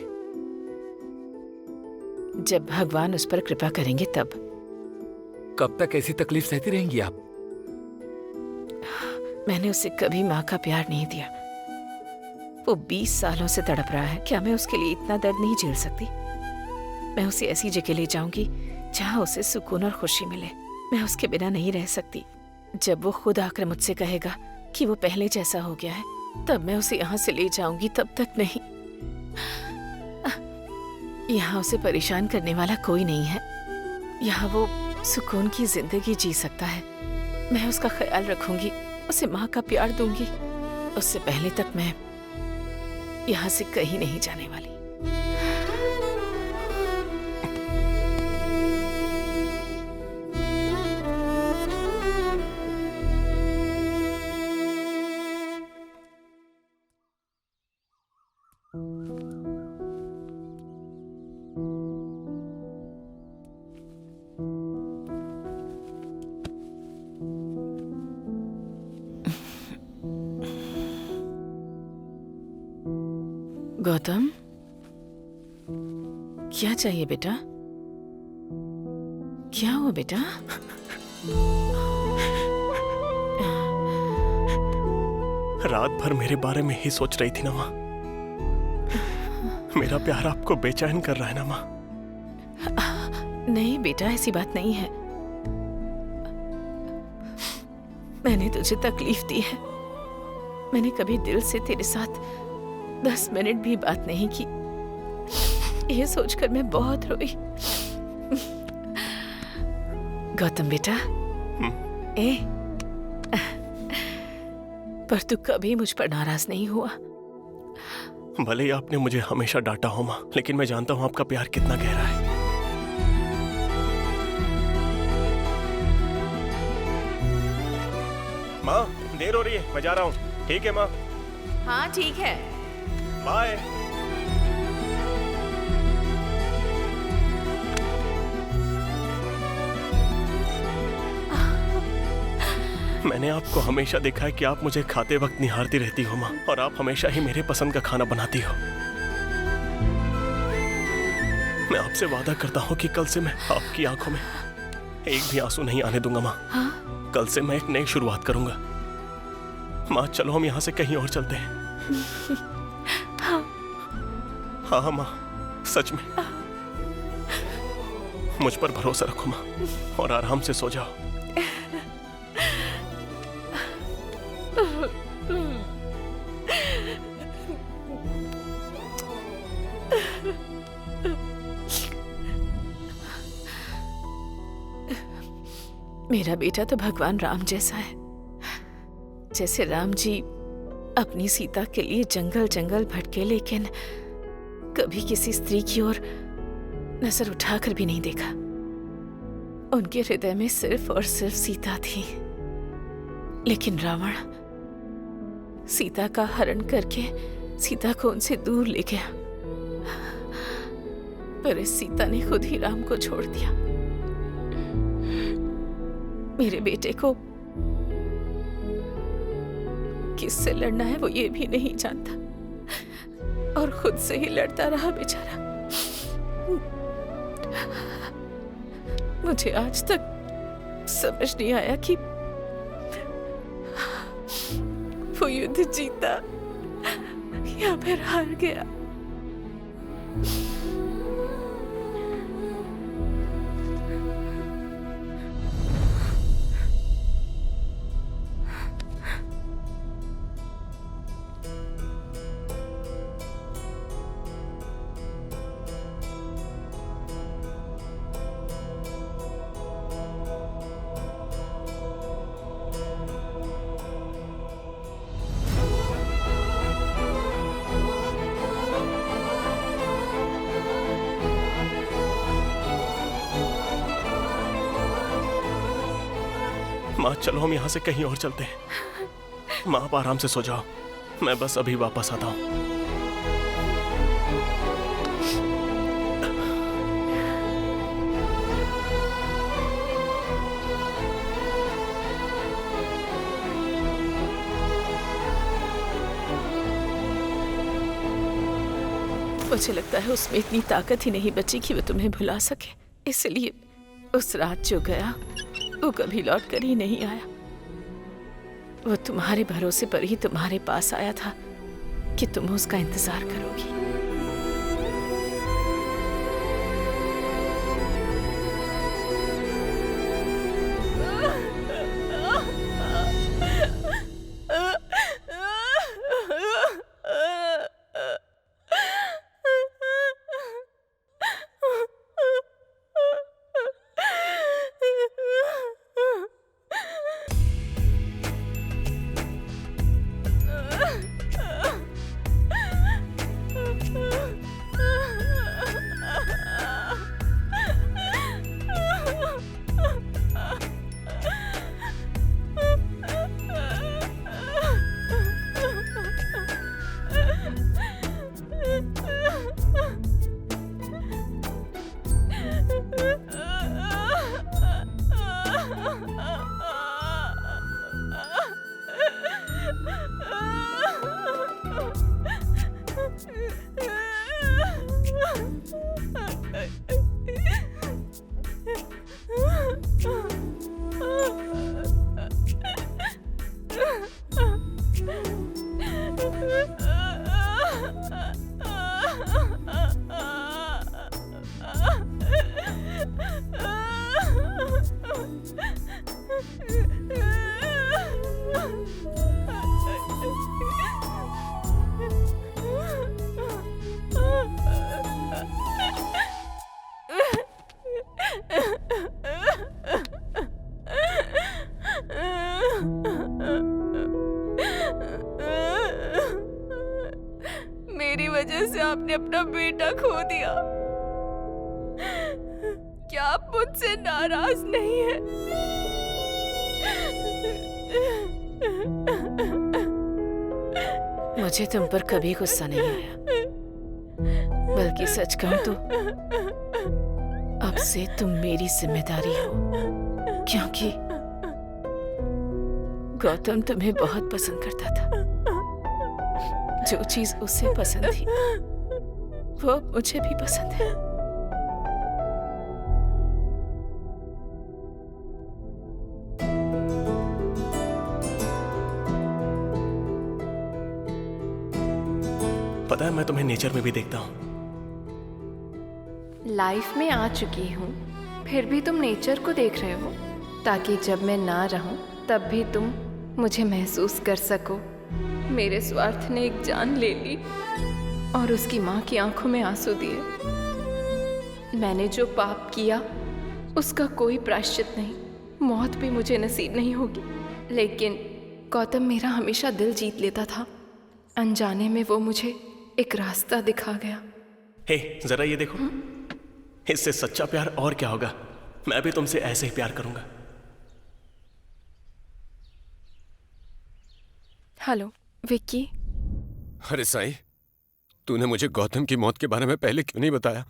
जब भगवान उस पर कृपा करेंगे तब। कब तक ऐसी तकलीफ सहती रहेंगी आप? मैंने उसे कभी माँ का प्यार नहीं दिया। वो 20 सालों से तड़प रहा है। क्या मैं उसके लिए इतना दर्द नहीं झेल सकती? मैं उसे ऐसी जगह ले जाऊंगी जहाँ उसे सुकून और खुशी मिले। मैं उसके बिना नहीं रह सकती। जब वो खुद आकर मुझसे कहेगा कि वो पहले जैसा हो गया है, तब मैं उसे यहाँ से ले जाऊंगी। तब तक नहीं। यहाँ उसे परेशान करने वाला कोई नहीं है। यहाँ वो सुकून की जिंदगी जी सकता है। मैं उसका ख्याल रखूंगी, उसे माँ का प्यार दूंगी। उससे पहले तक मैं यहाँ से कहीं नहीं जाने वाली। गौतम, क्या चाहिए बेटा? क्या हुआ बेटा? रात भर मेरे बारे में ही सोच रही थी ना माँ। मेरा प्यार आपको बेचैन कर रहा है ना माँ? नहीं बेटा, ऐसी बात नहीं है। मैंने तुझे तकलीफ दी है। मैंने कभी दिल से तेरे साथ 10 मिनट भी बात नहीं की। ये सोचकर मैं बहुत रोई। गौतम बेटा, पर तू कभी मुझ पर नाराज नहीं हुआ। भले ही आपने मुझे हमेशा डांटा हो माँ, लेकिन मैं जानता हूँ आपका प्यार कितना गहरा है। माँ, देर हो रही है, मैं जा रहा हूँ। ठीक है माँ, हाँ ठीक है। बाय। मैंने आपको हमेशा देखा है कि आप मुझे खाते वक्त निहारती रहती हो माँ, और आप हमेशा ही मेरे पसंद का खाना बनाती हो। मैं आपसे वादा करता हूँ कि कल से मैं आपकी आंखों में एक भी आंसू नहीं आने दूंगा माँ। हाँ? कल से मैं एक नई शुरुआत करूंगा। माँ चलो हम यहाँ से कहीं और चलते हैं। हाँ माँ, सच में मुझ पर भरोसा रखो माँ, और आराम से सो जाओ। मेरा बेटा तो भगवान राम जैसा है। जैसे राम जी अपनी सीता के लिए जंगल जंगल भटके, लेकिन कभी किसी स्त्री की ओर नजर उठाकर भी नहीं देखा। उनके हृदय में सिर्फ और सिर्फ सीता थी। लेकिन रावण सीता का हरण करके सीता को उनसे दूर ले गया। पर इस सीता ने खुद ही राम को छोड़ दिया। मेरे बेटे को किससे लड़ना है वो ये भी नहीं जानता, और खुद से ही लड़ता रहा बेचारा। मुझे आज तक समझ नहीं आया कि वो युद्ध जीता या फिर हार गया। माँ चलो हम यहाँ से कहीं और चलते हैं। माँ आप आराम से सो जाओ, मैं बस अभी वापस आता हूँ। मुझे लगता है उसमें इतनी ताकत ही नहीं बची कि वो तुम्हें भुला सके। इसलिए उस रात जो गया वो कभी लौट कर ही नहीं आया। वो तुम्हारे भरोसे पर ही तुम्हारे पास आया था कि तुम उसका इंतजार करोगी। मेरी वजह से आपने अपना बेटा खो दिया। क्या आप मुझसे नाराज नहीं है? मुझे तुम पर कभी गुस्सा नहीं आया, बल्कि सच कहूं तो अब से तुम मेरी जिम्मेदारी हो, क्योंकि गौतम तुम्हें बहुत पसंद करता था। जो चीज उसे पसंद थी वो मुझे भी पसंद है। पता है, मैं तुम्हें नेचर में भी देखता हूँ। लाइफ में आ चुकी हूँ, फिर भी तुम नेचर को देख रहे हो, ताकि जब मैं ना रहूं तब भी तुम मुझे महसूस कर सको। मेरे स्वार्थ ने एक जान ले ली और उसकी माँ की आंखों में आंसू दिए। मैंने जो पाप किया उसका कोई प्रायश्चित नहीं, मौत भी मुझे नसीब नहीं होगी। लेकिन गौतम मेरा हमेशा दिल जीत लेता था। अनजाने में वो मुझे एक रास्ता दिखा गया। हे, जरा ये देखो। इससे सच्चा प्यार और क्या होगा। मैं भी तुमसे ऐसे ही प्यार करूंगा। हेलो विक्की। अरे साईं, तूने मुझे गौतम की मौत के बारे में पहले क्यों नहीं बताया?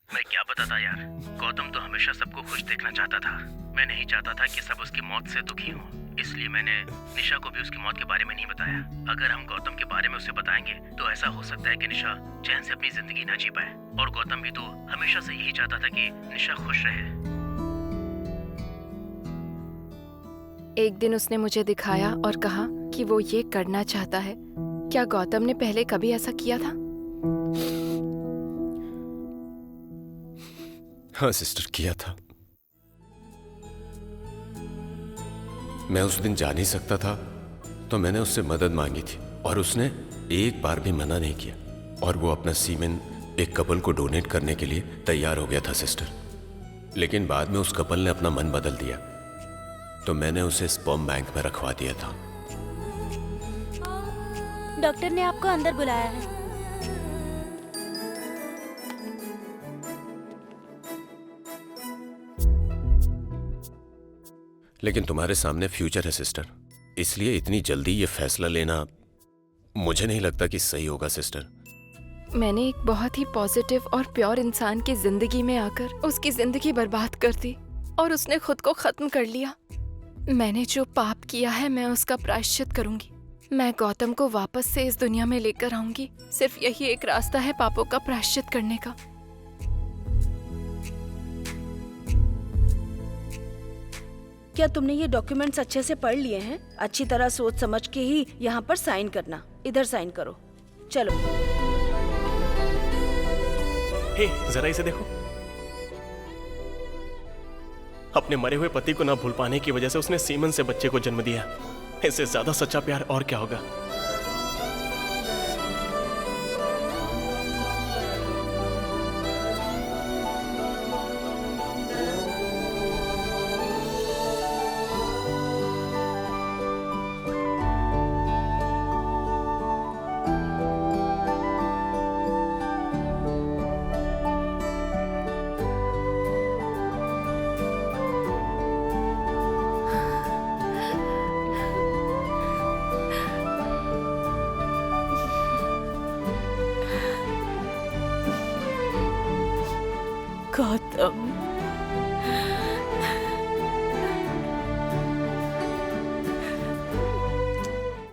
मैं क्या बताता यार, गौतम तो हमेशा सबको खुश देखना चाहता था। मैं नहीं चाहता था कि सब उसकी मौत से दुखी हों, इसलिए मैंने निशा को भी उसकी मौत के बारे में नहीं बताया। अगर हम गौतम के बारे में उसे बताएंगे तो ऐसा हो सकता है कि निशा चैन से अपनी जिंदगी ना जी पाए, और गौतम भी तो हमेशा से यही चाहता था कि निशा खुश रहे। एक दिन उसने मुझे दिखाया और कहा कि वो ये करना चाहता है। क्या गौतम ने पहले कभी ऐसा किया था? हाँ सिस्टर, किया था। मैं उस दिन जा नहीं सकता था तो मैंने उससे मदद मांगी थी, और उसने एक बार भी मना नहीं किया, और वो अपना सीमेन एक कपल को डोनेट करने के लिए तैयार हो गया था सिस्टर। लेकिन बाद में उस कपल ने अपना मन बदल दिया, तो मैंने उसे स्पर्म बैंक में रखवा दिया था। डॉक्टर ने आपको अंदर बुलाया है। लेकिन तुम्हारे सामने फ्यूचर है सिस्टर, इसलिए इतनी जल्दी ये फैसला लेना मुझे नहीं लगता कि सही होगा सिस्टर। मैंने एक बहुत ही पॉजिटिव और प्योर इंसान की जिंदगी में आकर उसकी जिंदगी बर्बाद कर दी और उसने खुद को खत्म कर लिया। मैंने जो पाप किया है मैं उसका प्रायश्चित करूंगी। मैं गौतम को वापस से इस दुनिया में लेकर आऊंगी। सिर्फ यही एक रास्ता है पापों का प्रायश्चित करने का। क्या तुमने ये डॉक्यूमेंट्स अच्छे से पढ़ लिए हैं? अच्छी तरह सोच समझ के ही यहाँ पर साइन करना। इधर साइन करो। चलो। हे, जरा इसे देखो। अपने मरे हुए पति को ना भूल पाने की वजह से उसने सीमन से बच्चे को जन्म दिया। इससे ज्यादा सच्चा प्यार और क्या होगा। गौतम,